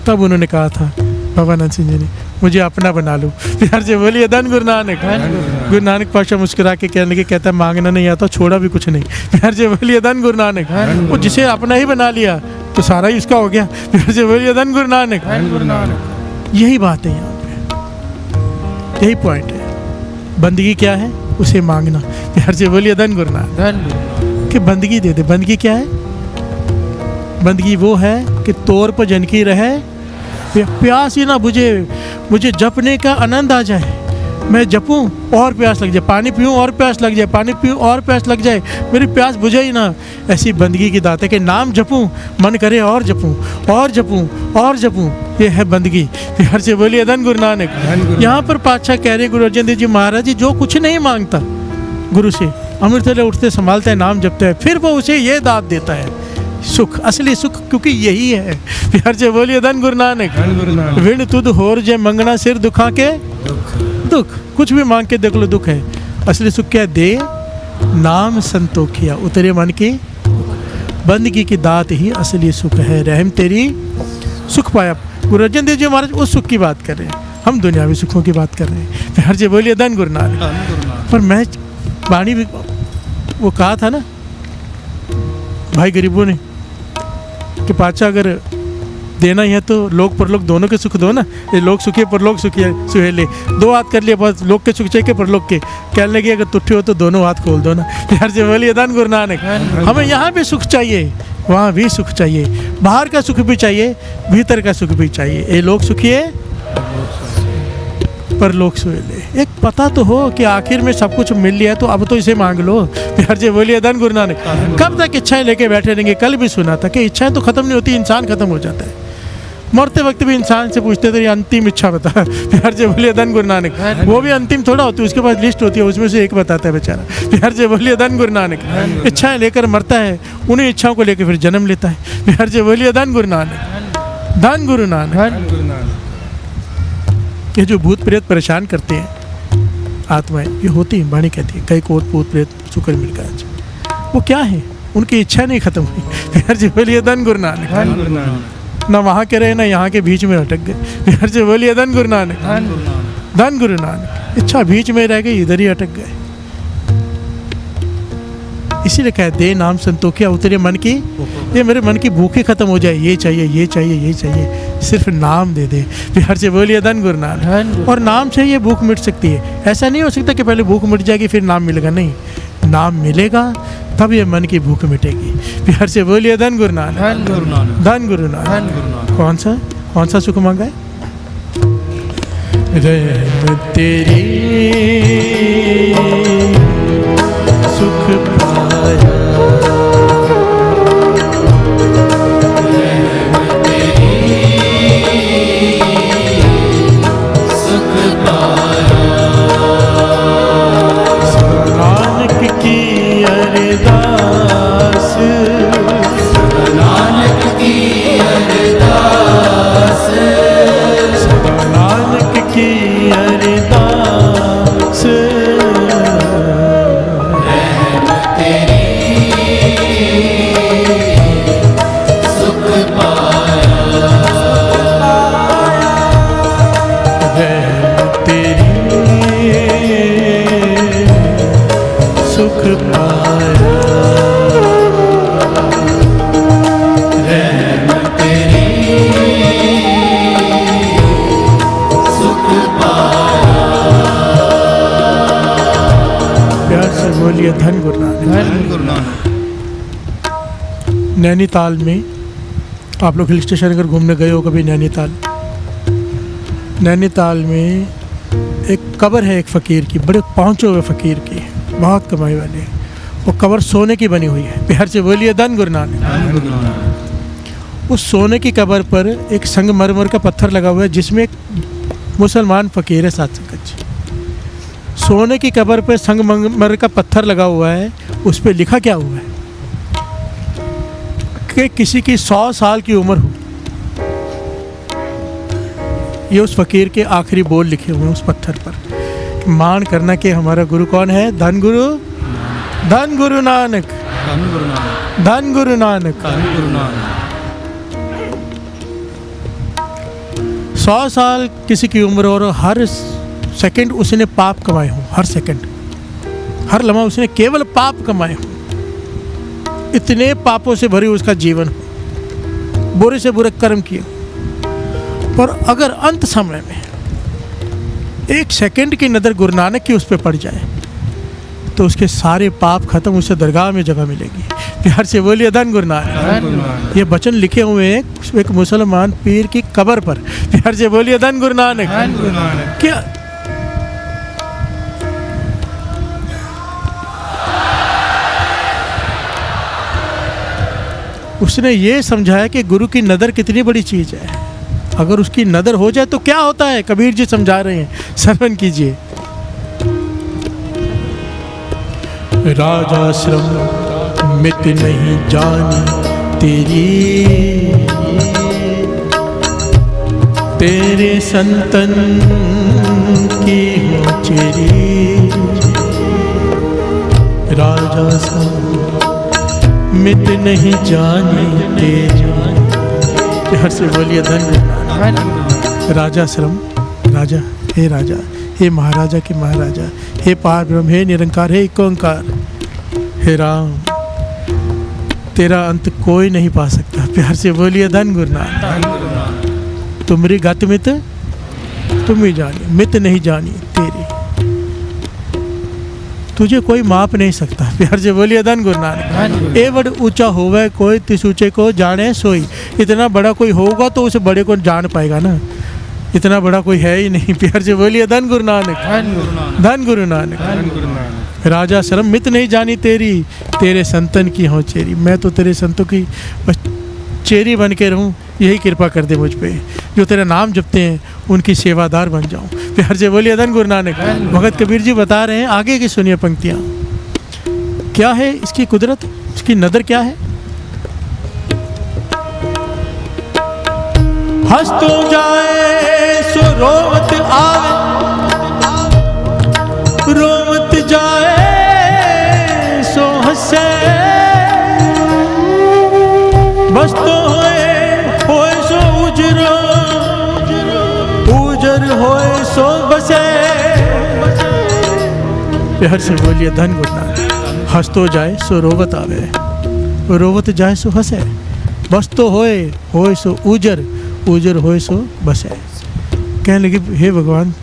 तब उन्होंने कहा था बाबा नंद सिंह जी ने, मुझे अपना बना लो। प्यार से बोलिए धन गुरु नानक। गुरु नानक पातशाह मुस्कुरा के कहने के कहता है मांगना नहीं आता, छोड़ा भी कुछ नहीं। प्यार से बोलिए धन गुरु नानक। वो जिसे अपना ही बना लिया तो सारा ही उसका हो गया। प्यार से बोलिए धन गुरु नानक। यही बात है यहाँ पे, यही पॉइंट है। बंदगी क्या है? उसे मांगना। प्यार से बोलिए धन गुरु नानक। कि बंदगी दे दे। बंदगी क्या है? बंदगी वो है कि तौर पर जनकी रहे, प्यास ही ना बुझे, मुझे जपने का आनंद आ जाए। मैं जपूं और प्यास लग जाए, पानी पीऊं और प्यास लग जाए, पानी पीऊं और प्यास लग जाए, मेरी प्यास बुझे ही ना। ऐसी बंदगी की दात है कि नाम जपूं, मन करे और जपूं और जपूं और जपूं। ये है बंदगी। प्यार से बोलिए धन गुरु नानक। यहाँ पर पातशाह कह रहे हैं गुरु अर्जन देव जी महाराज जी, जो कुछ नहीं मांगता गुरु से, अमृत वेले उठते संभालता है, नाम जपता है, फिर वो उसे ये दात देता है, सुख, असली सुख, क्योंकि यही है। प्यार से बोलिए धन गुरु नानक। विण तुद होर जे मंगना सिर दुखा के दुख। कुछ भी मांग के देख लो, दुख है। असली सुख क्या है? दे नाम संतोखिया, उतरे मन की बंदगी की दात ही असली सुख है। रहम तेरी सुख पाया। गुरु अर्जन देव जी महाराज उस सुख की बात कर रहे हैं, हम दुनियावी सुखों की बात कर रहे हैं। प्यार से बोलिए धन गुरु नानक। पर मैं वाणी भी वो कहा था ना भाई गरीबों ने कि पातशाह अगर देना ही है तो लोक परलोक दोनों के सुख दो ना। ये लोक सुखी परलोक सुखी सुहेले, दो हाथ कर लिए बस, लोक के सुख चाहिए परलोक के। कहने लगे अगर तुट्ठी हो तो दोनों हाथ खोल दो ना। प्यार से बोलिए धन गुरु नानक। हमें यहाँ भी सुख चाहिए, वहाँ भी सुख चाहिए, बाहर का सुख भी चाहिए, भीतर का सुख भी चाहिए। ये लोक सुखी है परलोक सुहेले। एक पता तो हो कि आखिर में सब कुछ मिल लिया, तो अब तो इसे मांग लो। प्यार से बोलिए धन गुरु नानक। कब तक इच्छाएं लेके बैठे रहेंगे? कल भी सुना था कि इच्छाएं तो खत्म नहीं होती, इंसान खत्म हो जाता है। मरते वक्त भी इंसान से पूछते थे अंतिम इच्छा बता। प्यार से बोलिए धन गुरु नानक। वो भी अंतिम थोड़ा होती है, उसके पास लिस्ट होती है, उसमें से एक बताता है बेचारा। प्यार से बोलिए धन गुरु नानक। इच्छाएं लेकर मरता है, उन्हीं इच्छाओं को लेकर फिर जन्म लेता है। प्यार से बोलिए धन गुरु नानक। धन गुरु नानक। ये जो भूत प्रेत परेशान करते हैं आत्माएं, ये होती हैं, वाणी कहती है कई कोट भूत प्रेत शुक्र मिलकर। वो क्या है? उनकी इच्छा नहीं खत्म हुई। प्यार से बोलिए धन गुरु नानक। ना वहाँ के रहे ना यहाँ के बीच में अटक गए। प्यार से बोलिए धन गुरु नानक। धन गुरु नानक। इच्छा बीच में रह गई, इधर ही अटक गए। इसीलिए कह दे नाम संतोखिया, उतरे मन की, ये मेरे मन की भूख ही खत्म हो जाए, ये चाहिए ये चाहिए ये चाहिए, सिर्फ नाम दे दे। प्यार से बोलिए धन गुरु नानक। और नाम से ये भूख मिट सकती है। ऐसा नहीं हो सकता कि पहले भूख मिट जाएगी फिर नाम मिलेगा, नहीं, नाम मिलेगा तब ये मन की भूख मिटेगी। प्यार से बोलिए धन गुरु नानक। धन गुरु नानक। कौन सा सुख मांगा है? रहम तेरी सुख पाया, नानक की अरदास, नानक की अरदास, नानक की अरदास। बोलिए धन गुरु नानक। धन गुरु नानक। नैनीताल में आप लोग हिल स्टेशन अगर घूमने गए हो कभी नैनीताल, नैनीताल में एक कब्र है एक फ़कीर की, बड़े पहुँचे हुए फ़कीर की, बहुत कमाई वाले। वो कब्र सोने की बनी हुई है। प्यार से बोलिए धन गुरु नानक। धन गुरु नानक। उस सोने की कब्र पर एक संगमरमर का पत्थर लगा हुआ है जिसमें एक मुसलमान फ़कीर है साथ संगत जी। सोने की कब्र पर संगमरमर का पत्थर लगा हुआ है, उस पर लिखा क्या हुआ है कि किसी की 100 साल की उम्र हो। ये उस फ़कीर के आखिरी बोल लिखे हुए हैं उस पत्थर पर। मान करना कि हमारा गुरु कौन है? धन गुरु नानक। धन गुरु नानक। धन गुरु नानक। धन गुरु नानक। 100 साल किसी की उम्र और हर सेकंड उसने पाप कमाए हों, हर सेकंड, हर लम्हा उसने केवल पाप कमाए हों। इतने पापों से भरी उसका जीवन हो, बुरे से बुरे कर्म किए। पर अगर अंत समय में एक सेकंड की नज़र गुरु नानक की उस पर पड़ जाए तो उसके सारे पाप खत्म, उसे दरगाह में जगह मिलेगी। प्यार से बोलिए धन गुरु नानक। ये वचन लिखे हुए हैं एक मुसलमान पीर की कब्र पर। प्यार से बोलिए धन गुरु नानक। धन गुरु नानक। क्या उसने ये समझाया कि गुरु की नज़र कितनी बड़ी चीज़ है। अगर उसकी नज़र हो जाए तो क्या होता है, कबीर जी समझा रहे हैं, श्रवण कीजिए। राजाश्रम मित नहीं जानी तेरी, तेरे संतन की हो चेरी। राजाश्रम मित नहीं जानी तेरी। हर से बोलिए धन गुरु नानक। राजाश्रम, राजा, हे राजा, हे महाराजा के महाराजा, हे पार ब्रह्म, हे निरंकार, हे एक ओंकार, हे राम, तेरा अंत कोई नहीं पा सकता। प्यार से बोलिए धन गुरु नानक। तुमरी गत मित तुम ही जानी, मित नहीं जानी तेरी, तुझे कोई माप नहीं सकता। प्यार से बोलिए धन गुरु नानक। ए बड़ ऊंचा होवे कोई तिस ऊंचे को जाने सोई। इतना बड़ा कोई होगा तो उस बड़े को जान पाएगा ना, इतना बड़ा कोई है ही नहीं। प्यार से बोलिए धन गुरु नानक। धन गुरु नानक। राजा शर्म मित नहीं जानी तेरी, तेरे संतन की हो चेरी। मैं तो तेरे संतों की बस चेरी बन के रहूं, यही कृपा कर दे मुझ पे। जो तेरा नाम जपते हैं उनकी सेवादार बन जाऊं। प्यार से बोलिए धन गुरु नानक। भगत कबीर जी बता रहे हैं, आगे की सुनिए पंक्तियां। क्या है इसकी कुदरत, इसकी नदर क्या है? हंस तो जाए सो रोवत आवे, रोवत जाए सो हंसे। बस तो होए सो उजरो, उजर होए सो बसे। प्यार से बोलिए धन गुरु नानक। हंस तो जाए सो रोवत आवे, रोवत जाए सो हंसे। बस तो होए सो उजर, उजर होए सो बसे। कहने लगे, हे भगवान,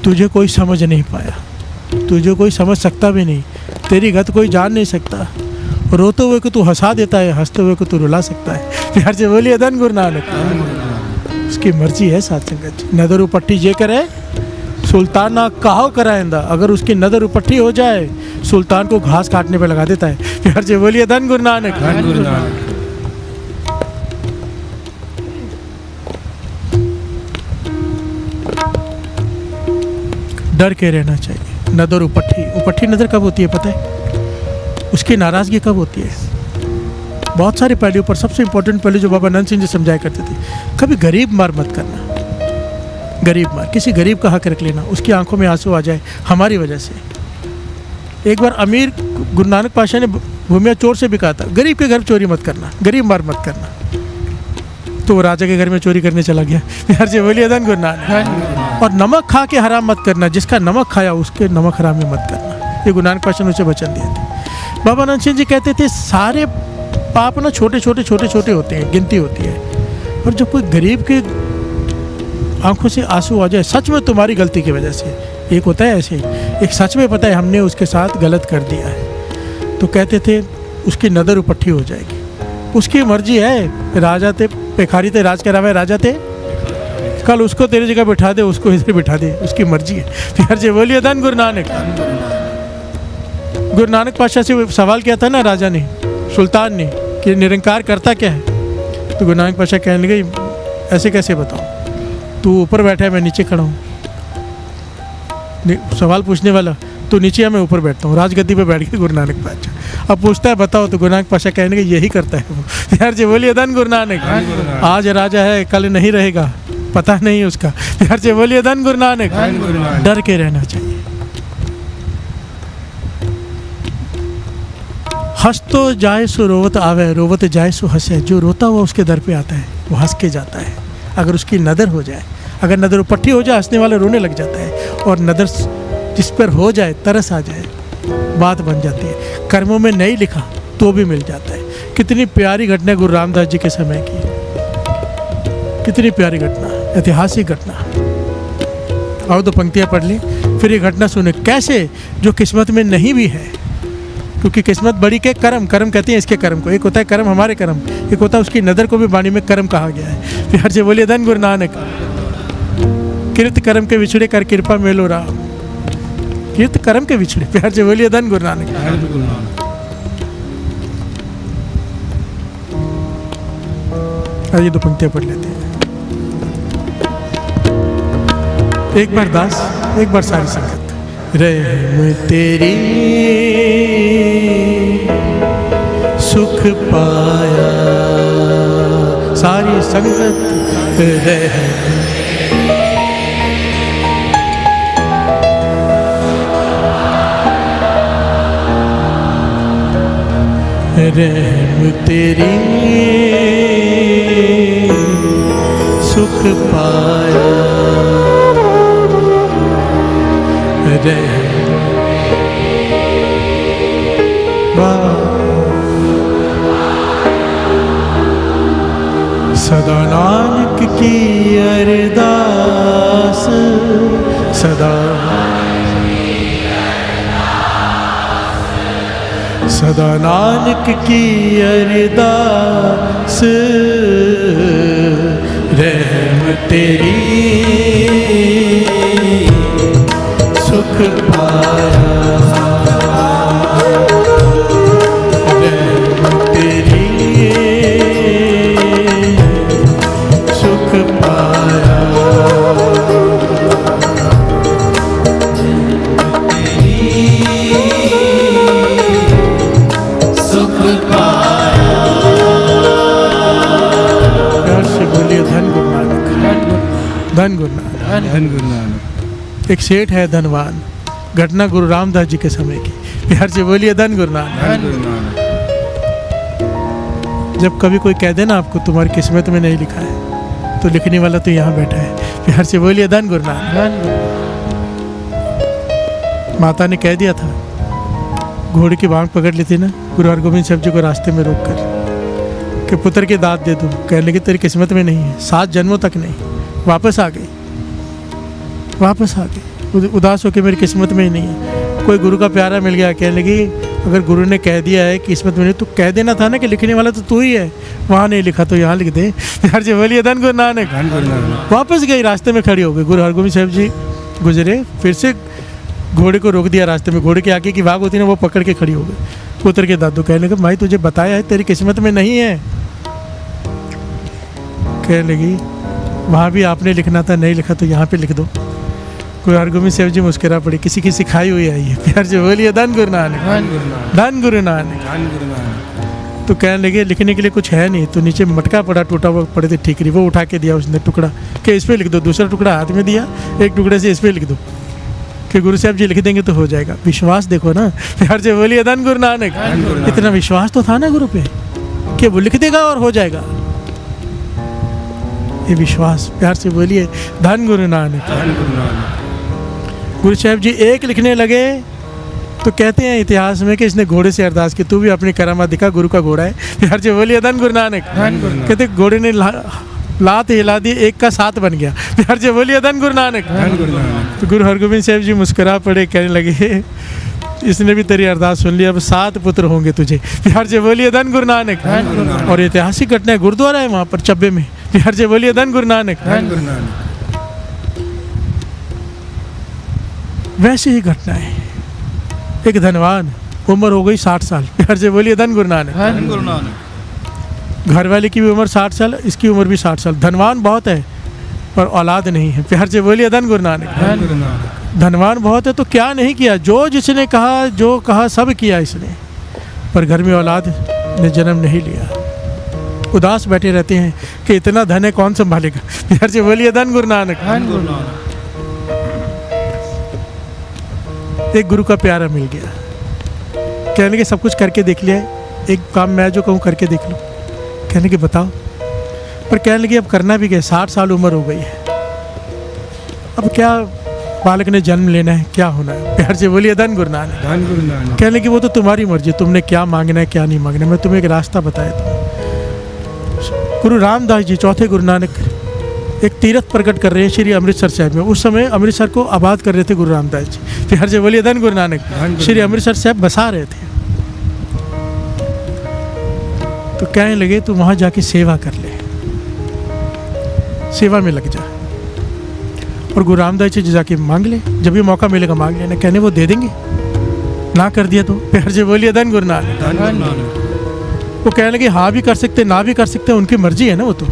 तुझे कोई समझ नहीं पाया, तुझे कोई समझ सकता भी नहीं, तेरी गत कोई जान नहीं सकता। रोते हुए को तू हंसा देता है, हंसते हुए को तू रुला सकता है। प्यार से बोलिए धन गुरु नानक। उसकी मर्जी है साथ संगत जी। नदर उपट्टी जे करे सुल्ताना कहो कराइंदा। अगर उसकी नदर उपट्टी हो जाए सुल्तान को घास काटने पे लगा देता है। प्यार से बोलिए धन गुरु नानक। धन गुरु नानक। डर के रहना चाहिए। नदर उपट्टी, उपट्टी नज़र कब होती है पता है? उसकी नाराज़गी कब होती है? बहुत सारे पहलुओं पर सबसे इंपॉर्टेंट पहलू जो बाबा नंद सिंह जी समझाया करते थे, कभी गरीब मार मत करना। गरीब मार, किसी गरीब का हक रख लेना, उसकी आंखों में आंसू आ जाए हमारी वजह से। एक बार अमीर गुरु नानक पाशाह ने भूमिया चोर से भी कहा था, गरीब के घर चोरी मत करना, गरीब मार मत करना। तो वो राजा के घर में चोरी करने चला गया। प्यार से बोलिए धन गुरु नानक। और नमक खा के हराम मत करना, जिसका नमक खाया उसके नमक हराम में मत करना। ये गुरु नानक पाशाह ने उसे वचन दिए थे। बाबा नंद सिंह जी कहते थे, सारे पाप ना छोटे छोटे होते हैं, गिनती होती है। और जब कोई गरीब के आंखों से आंसू आ जाए, सच में तुम्हारी गलती की वजह से, एक होता है ऐसे, एक सच में पता है हमने उसके साथ गलत कर दिया है, तो कहते थे उसकी नदर उपट्ठी हो जाएगी। उसकी मर्जी है, राजा थे पेखारी थे, राज करावे राजा थे, कल उसको तेरी जगह बिठा दे, उसको इधर बिठा दे, उसकी मर्जी है। प्यार से बोलिए धन गुरु नानक। गुरु नानक पातशाह से सवाल किया था ना राजा ने, सुल्तान ने, कि निरंकार करता क्या है? तो गुरु नानक पातशाह कहने लगे ऐसे कैसे बताऊँ, तू ऊपर बैठा है मैं नीचे खड़ा हूँ। सवाल पूछने वाला तो नीचे है मैं ऊपर बैठता हूँ, राजगद्दी पे बैठ गए गुरु नानक पातशाह। अब पूछता है बताओ, तो गुरु नानक पातशाह कहने के यही करता है वो। प्यार से बोलिए धन गुरु नानक। आज राजा है कल नहीं रहेगा, पता नहीं उसका। प्यार से बोलिए धन गुरु नानक। डर के रहना चाहिए। हंस तो जाए सो रोवत आवे, रोवत जाए सो हंसे। जो रोता हुआ उसके दर पे आता है वो हंस के जाता है। अगर उसकी नदर हो जाए, अगर नदर उपट्ठी हो जाए, हंसने वाला रोने लग जाता है, और नदर जिस पर हो जाए, तरस आ जाए, बात बन जाती है। कर्मों में नहीं लिखा तो भी मिल जाता है। कितनी प्यारी घटना गुरु रामदास जी के समय की, कितनी प्यारी घटना, ऐतिहासिक घटना। आओ तो पंक्तियाँ पढ़ ली, फिर ये घटना सुने कैसे जो किस्मत में नहीं भी है, क्योंकि किस्मत बड़ी के कर्म, कर्म कहते हैं इसके कर्म को। एक होता है कर्म हमारे कर्म, एक होता है उसकी नज़र को भी वाणी में कर्म कहा गया है। प्यार से बोलिए धन गुरु नानक। कृत कर्म के विछड़े कर कृपा मेलो राम। कृत कर्म के विछड़े, प्यार से बोलिए धन गुरु नानक। आइए दो पंक्तियाँ पढ़ लेते हैं। एक बार दास, एक बार सारी संगत। रहम तेरी सुख पाया, सारी संगत रहम तेरी सुख पाया, सदा नानक की अरदास, सदा सदा नानक की अरदास। रहम तेरी सुख पाया, रहम तेरी सुख पाया, सुख पाया। प्यार से बोलिए धन गुरु नानक, धन गुरु नानक, धन गुरु नानक। एक सेठ है धनवान, घटना गुरु रामदास जी के समय की। प्यार से बोलिए धन गुरु नानक। धन गुरु नानक। जब कभी कोई कह देना आपको तुम्हारी किस्मत में नहीं लिखा है, तो लिखने वाला तो यहाँ बैठा है। प्यार से बोलिए धन गुरु नानक। माता ने कह दिया था, घोड़े की बांग पकड़ ली थी ना गुरु हरगोबिंद साहब जी को रास्ते में रोक कर, कि पुत्र की दात दे दूँ। कहने की तेरी किस्मत में नहीं है, 7 जन्मों तक नहीं। वापस आ गई, वापस आ गई, उदास होकर मेरी किस्मत में ही नहीं है। कोई गुरु का प्यारा मिल गया, कहने लगी अगर गुरु ने कह दिया है कि किस्मत में नहीं, तो कह देना था ना कि लिखने वाला तो तू ही है, वहाँ नहीं लिखा तो यहाँ लिख दे। प्यार से बोलिए धन गुरु नानक। धन गुरु नानक। वापस गई, रास्ते में खड़ी हो गई। गुरु हरगोबिंद साहब जी गुजरे, फिर से घोड़े को रोक दिया रास्ते में। घोड़े के आगे की वाघ होती ना, वो पकड़ के खड़ी हो गई। पुत्र के दादू कहने लगे भाई तुझे बताया है तेरी किस्मत में नहीं है। कहने लगी वहाँ भी आपने लिखना था, नहीं लिखा तो यहाँ पे लिख दो। गुरु हरगोबिंद साहब जी मुस्कुरा पड़ी, किसी की सिखाई हुई आई है। प्यार से बोलिए धन गुरु नानक, धन गुरु नानक। धन गुरु नानक। तो कहने लगे लिखने के लिए कुछ है नहीं, तो नीचे मटका पड़ा टूटा हुआ पड़े थे ठीकरी, वो उठा के दिया उसने टुकड़ा, कि इस पर लिख दो। दूसरा टुकड़ा हाथ में दिया, एक टुकड़े से इस पर लिख दो, कि गुरु साहब जी लिख देंगे तो हो जाएगा। विश्वास देखो ना। प्यार से बोलिए धन गुरु नानक। इतना विश्वास तो था ना गुरु पे कि वो लिख देगा और हो जाएगा। ये विश्वास, प्यार से बोलिए धन गुरु नानक। धन गुरु नानक। गुरु साहब जी एक लिखने लगे तो कहते हैं इतिहास में कि इसने घोड़े से अरदास की, तू भी अपनी करामात दिखा, गुरु का घोड़ा है। प्यार से बोलिए धन गुरु नानक। कहते घोड़े ने लात हिला दी, एक का 7 बन गया। प्यार से बोलिए धन गुरु नानक। धन गुरु नानक। तो गुरु हरगोबिंद साहब जी मुस्कुरा पड़े, कहने लगे इसने भी तेरी अरदास सुन ली, अब 7 पुत्र होंगे तुझे। प्यार से बोलिए धन गुरु नानक। धन गुरु नानक। और ऐतिहासिक घटना है, गुरुद्वारा है वहाँ पर चब्बे में। प्यार से बोलिए धन गुरु नानक। धन गुरु नानक। वैसे ही घटना है, एक धनवान, उम्र हो गई 60 साल। प्यार से बोलिए धन गुरु नानक। धन गुरु नानक। घर वाले की भी उम्र 60 साल, इसकी उम्र भी 60 साल। धनवान बहुत है पर औलाद नहीं है। प्यार से बोलिए धन गुरु नानक। धन गुरु नानक। धनवान बहुत है तो क्या नहीं किया, जो जिसने कहा, जो कहा सब किया इसने, पर घर में औलाद ने जन्म नहीं लिया। उदास बैठे रहते हैं कि इतना धन है कौन संभालेगा। प्यार से बोलिए धन गुरु नानक। धन गुरु नानक। एक गुरु का प्यारा मिल गया, कहने लगे सब कुछ करके देख लिया है, एक काम मैं जो कहूँ करके देख लो। कहने के बताओ, पर कहने लगे अब करना भी क्या, 60 साल उम्र हो गई है, अब क्या बालक ने जन्म लेना है, क्या होना है। प्यार से बोलिए धन गुरु नानक। धन गुरु नानक। कहने लगे वो तो तुम्हारी मर्जी, तुमने क्या मांगना है क्या नहीं मांगना है, मैं तुम्हें एक रास्ता बताया था। गुरु रामदास जी, चौथे गुरु नानक, एक तीर्थ प्रकट कर रहे हैं श्री अमृतसर साहब में। उस समय अमृतसर को आबाद कर रहे थे गुरु रामदास जी। प्यार से बोलिए धन गुरु नानक। श्री अमृतसर साहब बसा रहे थे, तो कहने लगे तू वहाँ जाके सेवा कर ले, सेवा में लग जा, और गुरु रामदास जी जाके मांग ले, जब भी मौका मिलेगा मांग लेना। कहने वो दे देंगे, ना कर दिया तो। प्यार से बोलिए धन गुरु नानक। धन गुरु नानक। वो कहने लगे हाँ भी कर सकते ना भी कर सकते, उनकी मर्जी है ना, वो तो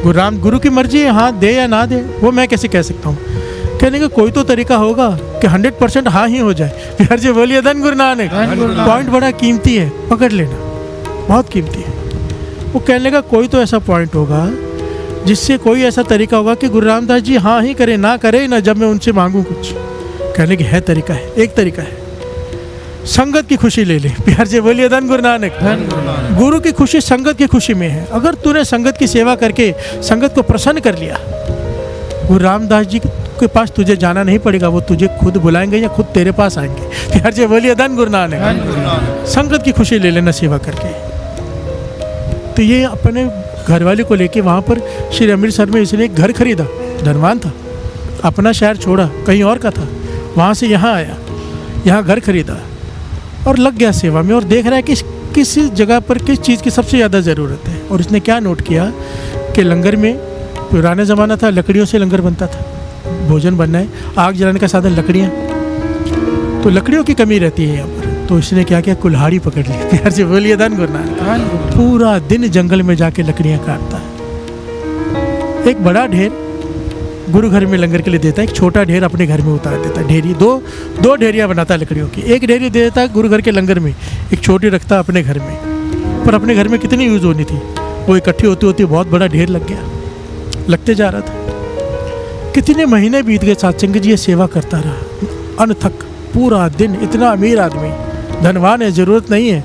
गुरु की मर्जी है, हाँ दे या ना दे, वो मैं कैसे कह सकता हूँ। कहने का कोई तो तरीका होगा कि 100% हाँ ही हो जाए। प्यार से बोलिए धन गुरु नानक। पॉइंट बड़ा कीमती है, पकड़ लेना, बहुत कीमती है। वो कहने लगा कोई तो ऐसा पॉइंट होगा जिससे कोई ऐसा तरीका होगा कि गुरु रामदास जी हाँ ही करे, ना करे ना, जब मैं उनसे मांगूँ कुछ। कहने की है तरीका है, एक तरीका है, संगत की खुशी ले ले। प्यार से बोलिए धन गुरु नानक। धन गुरु नानक। गुरु की खुशी संगत की खुशी में है। अगर तूने संगत की सेवा करके संगत को प्रसन्न कर लिया, गुरु रामदास जी के पास तुझे जाना नहीं पड़ेगा, वो तुझे खुद बुलाएंगे या खुद तेरे पास आएंगे। प्यार से बोलिए धन गुरु नानक। धन गुरु नानक। संगत की खुशी ले लेना सेवा करके। तो ये अपने घरवाले को लेके वहाँ पर श्री अमृतसर में इसने एक घर खरीदा, धनवान था, अपना शहर छोड़ा, कहीं और का था, वहाँ से यहाँ आया, यहाँ घर खरीदा और लग गया सेवा में, और देख रहा है कि किस जगह पर किस चीज़ की सबसे ज़्यादा ज़रूरत है। और इसने क्या नोट किया कि लंगर में, पुराने ज़माना था लकड़ियों से लंगर बनता था, भोजन बनना है, आग जलाने का साधन लकड़ियाँ, तो लकड़ियों की कमी रहती है यहाँ पर। तो इसने क्या किया, कुल्हाड़ी पकड़ ली। प्यार से बोलिए धन गुरु नानक। पूरा दिन जंगल में जाके लकड़ियाँ काटता है, एक बड़ा ढेर गुरु घर में लंगर के लिए देता है, एक छोटा ढेर अपने घर में उतार देता है। ढेरी दो ढेरियाँ बनाता है लकड़ियों की, एक ढेरी दे देता है गुरु घर के लंगर में, एक छोटी रखता है अपने घर में। पर अपने घर में कितनी यूज़ होनी थी, वो इकट्ठी होती होती बहुत बड़ा ढेर लग गया, लगते जा रहा था। कितने महीने बीत गए, सत्संग जी ये सेवा करता रहा अनथक पूरा दिन। इतना अमीर आदमी, धनवान है, ज़रूरत नहीं है,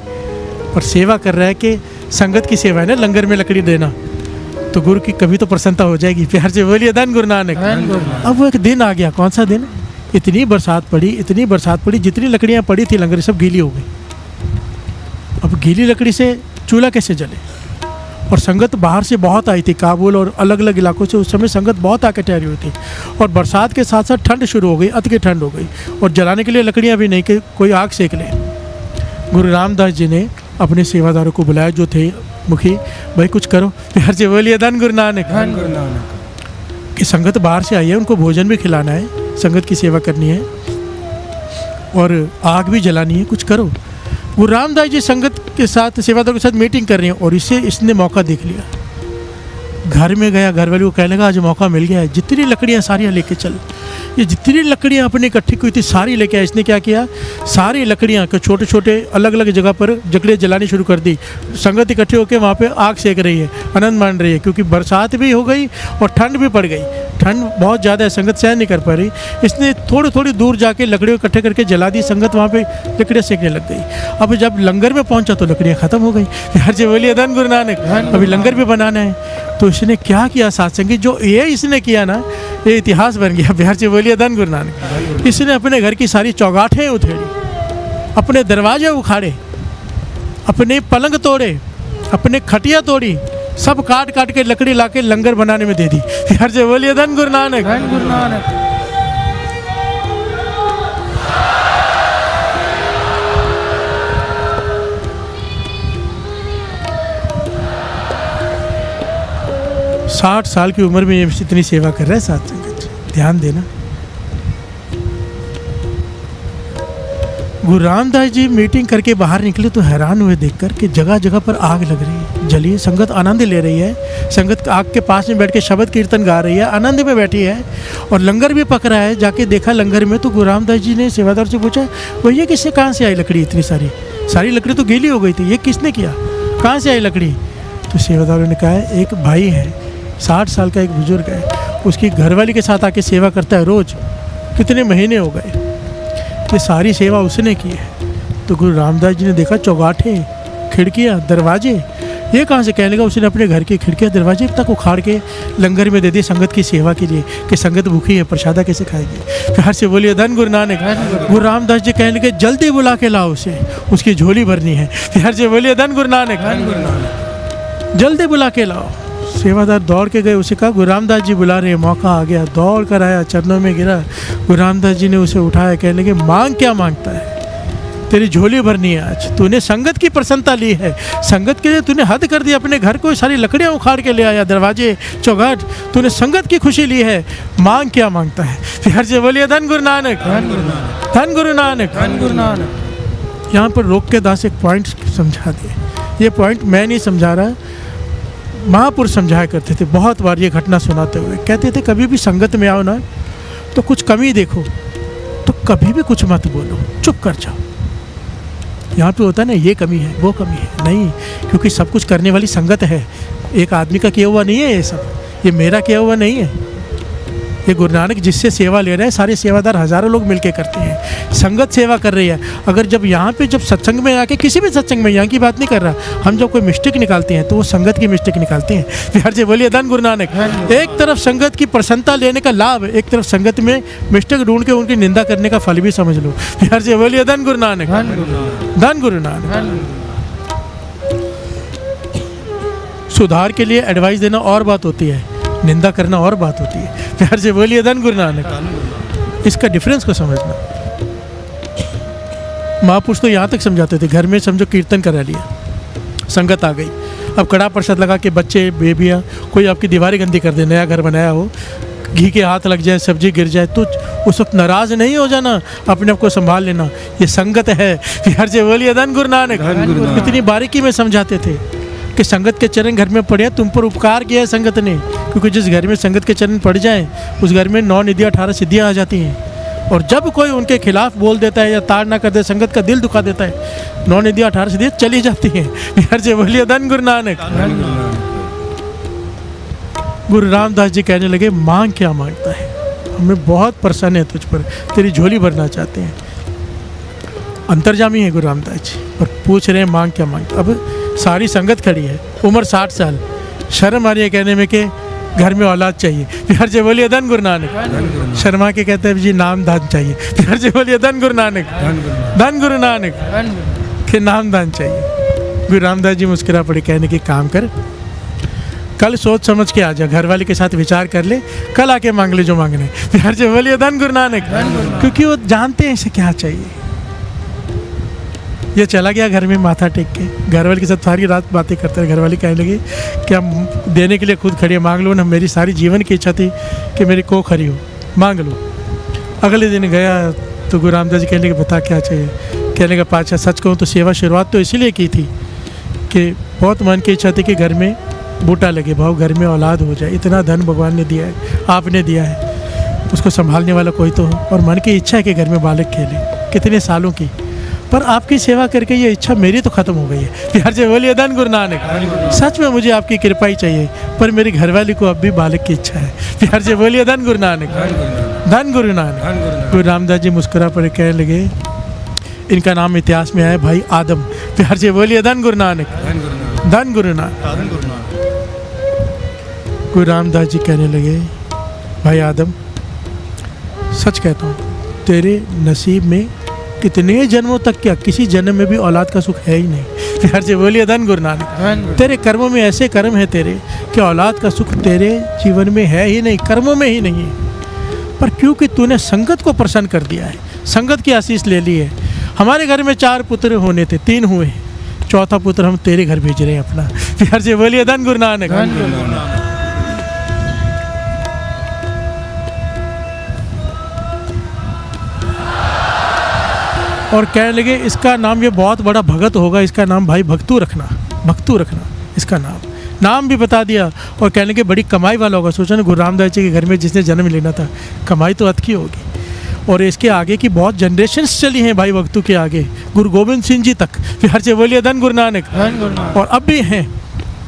पर सेवा कर रहा है कि संगत की सेवा है ना, लंगर में लकड़ी देना, तो गुरु की कभी तो प्रसन्नता हो जाएगी। प्यार से बोलिए धन गुरु नानक। अब वो एक दिन आ गया, कौन सा दिन, इतनी बरसात पड़ी, जितनी लकड़ियाँ पड़ी थी लंगर सब गीली हो गई। अब गीली लकड़ी से चूल्हा कैसे जले, और संगत बाहर से बहुत आई थी, काबुल और अलग अलग इलाकों से उस समय संगत बहुत आके ठहरी हुई थी, और बरसात के साथ साथ ठंड शुरू हो गई, अति की ठंड हो गई, और जलाने के लिए लकड़ियाँ भी नहीं कि कोई आग सेक ले। गुरु रामदास जी ने अपने सेवादारों को बुलाया जो थे मुखी, भाई कुछ करो। प्यार से बोलिए धन गुरु नानक। धन गुरु नानक। कि संगत बाहर से आई है, उनको भोजन भी खिलाना है, संगत की सेवा करनी है और आग भी जलानी है, कुछ करो। गुरु रामदास जी संगत के साथ, सेवादारों के साथ मीटिंग कर रहे हैं, और इसने मौका देख लिया, घर में गया, घर वाले को कहने लगा आज मौका मिल गया है, जितनी लकड़ियाँ सारी लेके चल। ये जितनी लकड़ियाँ अपने इकट्ठी हुई थी सारी लेके आया। इसने क्या किया, सारी लकड़ियाँ के छोटे छोटे अलग अलग जगह पर लकड़ियाँ जलानी शुरू कर दी। संगत इकट्ठी होकर वहाँ पे आग सेक रही है, आनंद मान रही है, क्योंकि बरसात भी हो गई और ठंड भी पड़ गई, ठंड बहुत ज़्यादा है, संगत सहन नहीं कर पा रही। इसने थोड़ी थोड़ी दूर जाके लकड़ियों इकट्ठे करके जला दी, संगत वहाँ पे लकड़ियाँ सेकने लग गई। अब जब लंगर में पहुँचा तो लकड़ियाँ ख़त्म हो गई। प्यार से बोलिए धन गुरु नानक। अभी लंगर भी बनाना है, तो इसने क्या किया सत्संगी, जो ये इसने किया ना, ये इतिहास बन गया। प्यार से बोलिए धन गुरु नानक। इसने अपने घर की सारी चौगाठें उधेड़ी, अपने दरवाजे उखाड़े, अपने पलंग तोड़े, अपने खटिया तोड़ी, सब काट काट के लकड़ी ला के लंगर बनाने में दे दी। हर से बोलिए धन गुरु नानक। धन गुरु नानक। 60 साल की उम्र में ये इतनी सेवा कर रहा है साथ संगत, ध्यान देना। गुरु रामदास जी मीटिंग करके बाहर निकले तो हैरान हुए देखकर कि जगह जगह पर आग लग रही है, जली है, संगत आनंद ले रही है। संगत आग के पास में बैठ के शब्द कीर्तन गा रही है, आनंद में बैठी है और लंगर भी पक रहा है। जाके देखा लंगर में तो गुरु रामदास जी ने सेवादार से पूछा, भैया किससे कहाँ से आई लकड़ी इतनी सारी? सारी लकड़ी तो गीली हो गई थी, ये किसने किया, कहाँ से आई लकड़ी? तो सेवादारों ने कहा है एक भाई है, 60 साल का एक बुजुर्ग है, उसकी घरवाली के साथ आके सेवा करता है रोज़, कितने महीने हो गए, ये सारी सेवा उसने की है। तो गुरु रामदास जी ने देखा चौगाठे, खिड़कियाँ, दरवाजे, ये कहाँ से? कहने लगा उसने अपने घर की खिड़कियाँ दरवाजे तक उखाड़ के लंगर में दे दिए संगत की सेवा के लिए कि संगत भूखी है, प्रसादा कैसे खाएगी। प्यार से बोलिए धन गुरु नानक। गुरु रामदास जी कहने लगे जल्दी बुला के लाओ उसे, उसकी झोली भरनी है। प्यार से बोलिए धन गुरु नानक। जल्दी बुला के लाओ। सेवादार दौड़ के गए, उसे कहा गुरु रामदास जी बुला रहे हैं। मौका आ गया, दौड़ कर आया, चरणों में गिरा। गुरु रामदास जी ने उसे उठाया, कहने लगे मांग क्या मांगता है? तेरी झोली भरनी है आज, तूने संगत की प्रसन्नता ली है, संगत के लिए तूने हद कर दी, अपने घर को सारी लकड़ियाँ उखाड़ के ले आया, दरवाजे चौगाट, तूने संगत की खुशी ली है, मांग क्या मांगता है? फिर से बोलिए धन गुरु नानक। धन गुरु नानक। धन गुरु नानक। यहाँ पर रोक के दास एक पॉइंट समझा दिए। ये पॉइंट मैं नहीं समझा रहा, महापुरुष समझाया करते थे, बहुत बार ये घटना सुनाते हुए कहते थे कभी भी संगत में आओ ना तो कुछ कमी देखो तो कभी भी कुछ मत बोलो, चुप कर जाओ। यहाँ पे होता है ना ये कमी है वो कमी है, नहीं, क्योंकि सब कुछ करने वाली संगत है। एक आदमी का किया हुआ नहीं है ये सब, ये मेरा किया हुआ नहीं है। ये गुरु नानक जिससे सेवा ले रहे हैं, सारे सेवादार हज़ारों लोग मिलके करते हैं, संगत सेवा कर रही है। अगर जब यहाँ पे जब सत्संग में आके, किसी भी सत्संग में, यहाँ की बात नहीं कर रहा, हम जब कोई मिस्टेक निकालते हैं तो वो संगत की मिस्टेक निकालते हैं। प्यार से बोलिए धन गुरु नानक। एक तरफ संगत की प्रसन्नता लेने का लाभ, एक तरफ संगत में मिस्टेक ढूंढ के उनकी निंदा करने का फल भी समझ लो। प्यार से बोलिए धन गुरु नानक। धन गुरु नानक। सुधार के लिए एडवाइस देना और बात होती है, निंदा करना और बात होती है। प्यार से बोलिए धन गुरु नानक। इसका डिफरेंस को समझना। महापुरुष तो यहाँ तक समझाते थे, घर में समझो कीर्तन करा लिया, संगत आ गई, अब कड़ा प्रसाद लगा के बच्चे बेबियाँ कोई आपकी दीवारें गंदी कर दे, नया घर बनाया हो, घी के हाथ लग जाए, सब्जी गिर जाए, तो उस वक्त नाराज नहीं हो जाना, अपने आप को संभाल लेना, ये संगत है। प्यार से बोलिए धन गुरु नानक। इतनी बारीकी में समझाते थे कि संगत के चरण घर में पड़े, तुम पर उपकार किया है संगत ने, क्योंकि जिस घर में संगत के चरण पड़ जाएं उस घर में 9 निधियाँ 18 सिद्धियाँ आ जाती हैं। और जब कोई उनके खिलाफ बोल देता है या ताड़ ना कर दे, संगत का दिल दुखा देता है, 9 निधियाँ 18 सिद्धियाँ चली जाती हैं। प्यार से बोलिए धन गुरु नानक। गुरु रामदास जी कहने लगे मांग क्या मांगता है? हमें बहुत प्रसन्न है तुझ पर, तेरी झोली भरना चाहते हैं। अंतर्जामी है गुरु रामदास जी, और पूछ रहे हैं मांग क्या मांगता। अब सारी संगत खड़ी है, उम्र 60 साल, शर्म आ रही है कहने में कि घर में औलाद चाहिए। प्यार से बोलिए धन गुरु नानक। शर्मा के कहते हैं जी नाम दान चाहिए। प्यार से बोलिए धन गुरु नानक। धन गुरु नानक के नाम दान चाहिए। गुरु रामदास जी मुस्कुरा पड़े, कहने की काम कर, कल सोच समझ के आ जा, घर वाले के साथ विचार कर ले, कल आके मांग ले जो मांगना है। प्यार से बोलिए धन गुरु नानक। क्योंकि वो जानते हैं इसे क्या चाहिए। ये चला गया घर में माथा टेक के, घर वाले के साथ सारी रात बातें करते रहे। घर वाली कहने लगी कि हम देने के लिए खुद खड़ी है, मांग लो ना, मेरी सारी जीवन की इच्छा थी कि मेरी को खड़ी हो, मांग लो। अगले दिन गया तो गुरु रामदास जी कहने लगे बता क्या चाहिए? कहने का पाछा सच कहूँ तो सेवा शुरुआत तो इसीलिए की थी कि बहुत मन की इच्छा थी कि घर में बूटा लगे, भाव घर में औलाद हो जाए, इतना धन भगवान ने दिया है, आपने दिया है, उसको संभालने वाला कोई तो हो, और मन की इच्छा है कि घर में बालक खेले, कितने सालों की, पर आपकी सेवा करके ये इच्छा मेरी तो ख़त्म हो गई है। प्यार से बोलिए धन गुरु नानक। सच में मुझे आपकी कृपा ही चाहिए, पर मेरी घरवाली को अब भी बालक की इच्छा है। प्यार से बोलिए धन गुरु नानक। धन गुरु नानक। गुरु रामदास जी मुस्कुरा पड़े, कहने लगे इनका नाम इतिहास में आया भाई आदम। प्यार से बोलिए धन गुरु नानक। धन गुरु नानक। गुरु रामदास जी कहने लगे भाई आदम, सच कहता हूँ तेरे नसीब में कितने जन्मों तक क्या, किसी जन्म में भी औलाद का सुख है ही नहीं। प्यार से बोलिए धन गुरु नानक। धन गुरु तेरे कर्मों में ऐसे कर्म है तेरे कि औलाद का सुख तेरे जीवन में है ही नहीं, कर्मों में ही नहीं है। पर क्योंकि तूने संगत को प्रसन्न कर दिया है, संगत की आशीष ले ली है। हमारे घर में 4 पुत्र होने थे, 3 हुए हैं, 4था पुत्र हम तेरे घर भेज रहे हैं अपना। प्यार से बोलिए धन गुरु नानक। धन गुरु नानक। और कहने लगे इसका नाम, ये बहुत बड़ा भगत होगा, इसका नाम भाई भक्तू रखना, भक्तू रखना इसका नाम भी बता दिया। और कहने लगे बड़ी कमाई वाला होगा। सोचा ना गुरु रामदास जी के घर में जिसने जन्म लेना था, कमाई तो अतकी होगी। और इसके आगे की बहुत जनरेशन्स चली हैं भाई भक्तू के आगे, गुरु गोविंद सिंह जी तक। प्यार से बोलिए धन गुरु नानक। धन गुरु नानक। और अब भी हैं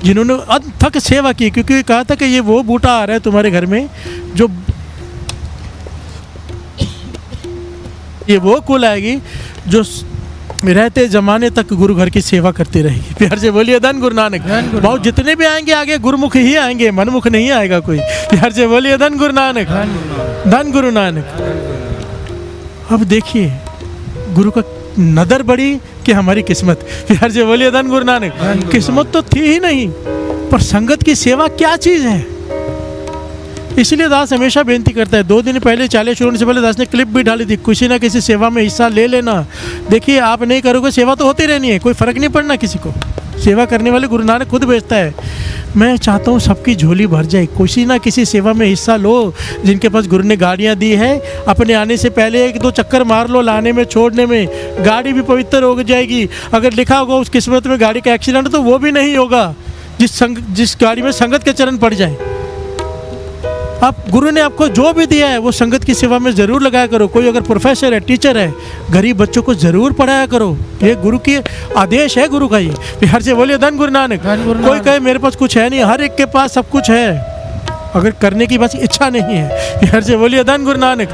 जिन्होंने अथक सेवा की, क्योंकि कहा था कि ये वो बूटा आ रहा है तुम्हारे घर में जो, ये वो कुल आएगी जो रहते ज़माने तक गुरु घर की सेवा करती रहेगी। प्यार से बोलिए धन गुरु नानक। बहुत जितने भी आएंगे आगे गुरुमुख ही आएंगे, मनमुख नहीं आएगा कोई। प्यार से बोलिए धन गुरु नानक। धन गुरु नानक। अब देखिए गुरु का नदर बड़ी कि हमारी किस्मत। प्यार से बोलिए धन गुरु नानक। किस्मत तो थी ही नहीं, पर संगत की सेवा क्या चीज़ है। इसलिए दास हमेशा बेनती करता है। 2 दिन पहले 40 शुरू होने से पहले दास ने क्लिप भी डाली थी, किसी ना किसी सेवा में हिस्सा ले लेना। देखिए आप नहीं करोगे सेवा तो होती रहनी है, कोई फ़र्क नहीं पड़ना किसी को। सेवा करने वाले गुरु नानक खुद भेजता है। मैं चाहता हूँ सबकी झोली भर जाए, किसी ना किसी सेवा में हिस्सा लो। जिनके पास गुरु ने गाड़ियाँ दी है, अपने आने से पहले 1-2 चक्कर मार लो, लाने में छोड़ने में गाड़ी भी पवित्र हो जाएगी। अगर लिखा होगा उस किस्मत में गाड़ी का एक्सीडेंट, तो वो भी नहीं होगा जिस गाड़ी में संगत के चरण पड़ जाए। आप गुरु ने आपको जो भी दिया है वो संगत की सेवा में ज़रूर लगाया करो। कोई अगर प्रोफेसर है, टीचर है, गरीब बच्चों को ज़रूर पढ़ाया करो। ये गुरु की आदेश है, गुरु का ये। प्यार से बोलिए धन गुरु नानक। कोई कहे मेरे पास कुछ है नहीं, हर एक के पास सब कुछ है, अगर करने की बस इच्छा नहीं है। प्यार से बोलिए धन गुरु नानक।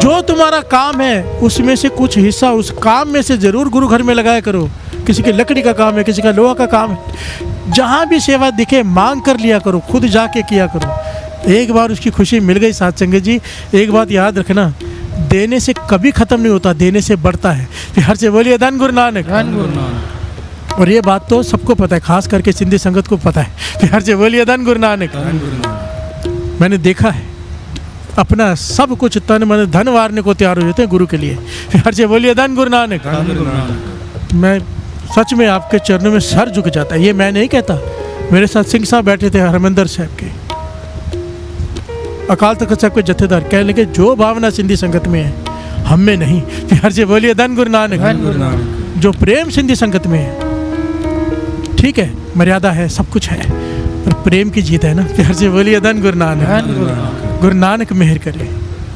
जो तुम्हारा काम है उसमें से कुछ हिस्सा उस काम में से ज़रूर गुरु घर में लगाया करो। किसी की लकड़ी का काम है, किसी का लोहा का काम है, जहाँ भी सेवा दिखे मांग कर लिया करो, खुद जाके किया करो। एक बार उसकी खुशी मिल गई साथ संगत जी, एक बात याद रखना, देने से कभी ख़त्म नहीं होता, देने से बढ़ता है। प्यार से बोलिए धन गुरु नानक। और ये बात तो सबको पता है, खास करके सिंधी संगत को पता है। प्यार से बोलिए धन गुरु नानक। मैंने देखा है, अपना सब कुछ तन मन धन वारने को तैयार हो जाते हैं गुरु के लिए। प्यार से बोलिए धन गुरु नानक। मैं सच में आपके चरणों में सर झुक जाता है। ये मैं नहीं कहता, मेरे साथ सिंह साहब बैठे थे, हरमंदर साहब के, अकाल तख्त साहब के जत्थेदार, कह लगे जो भावना सिंधी संगत में है हम में नहीं। प्यार से बोलिए धन गुरु नानक। जो प्रेम सिंधी संगत में है, ठीक है मर्यादा है, सब कुछ है, पर प्रेम की जीत है ना। प्यार से बोलिए धन गुरु नानक। गुरु नानक मेहर करे,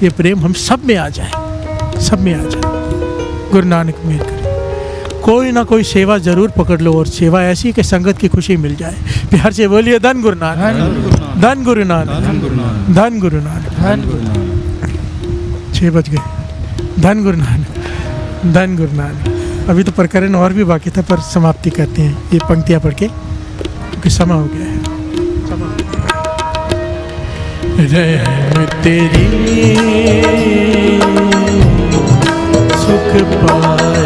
ये प्रेम हम सब में आ जाए, सब में आ जाए। गुरु नानक मेहर करे। कोई ना कोई सेवा जरूर पकड़ लो, और सेवा ऐसी कि संगत की खुशी मिल जाए। प्यार से बोलिए धन गुरु नानक। धन गुरु नानक। धन गुरु नानक। 6 बज गए। धन गुरु नानक। धन गुरु नानक। अभी तो प्रकरण और भी बाकी था, पर समाप्ति करते हैं ये पंक्तियाँ पढ़ के, क्योंकि समय हो गया है। रहम तेरी सुख पाया,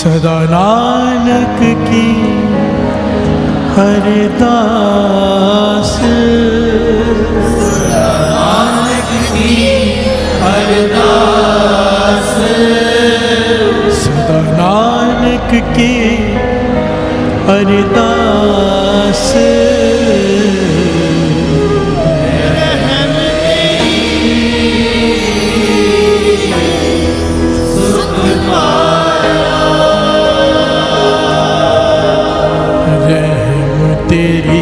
सदा नानक की अरदास, नानक की अरदास, सदा नानक की अरदास। रहम तेरी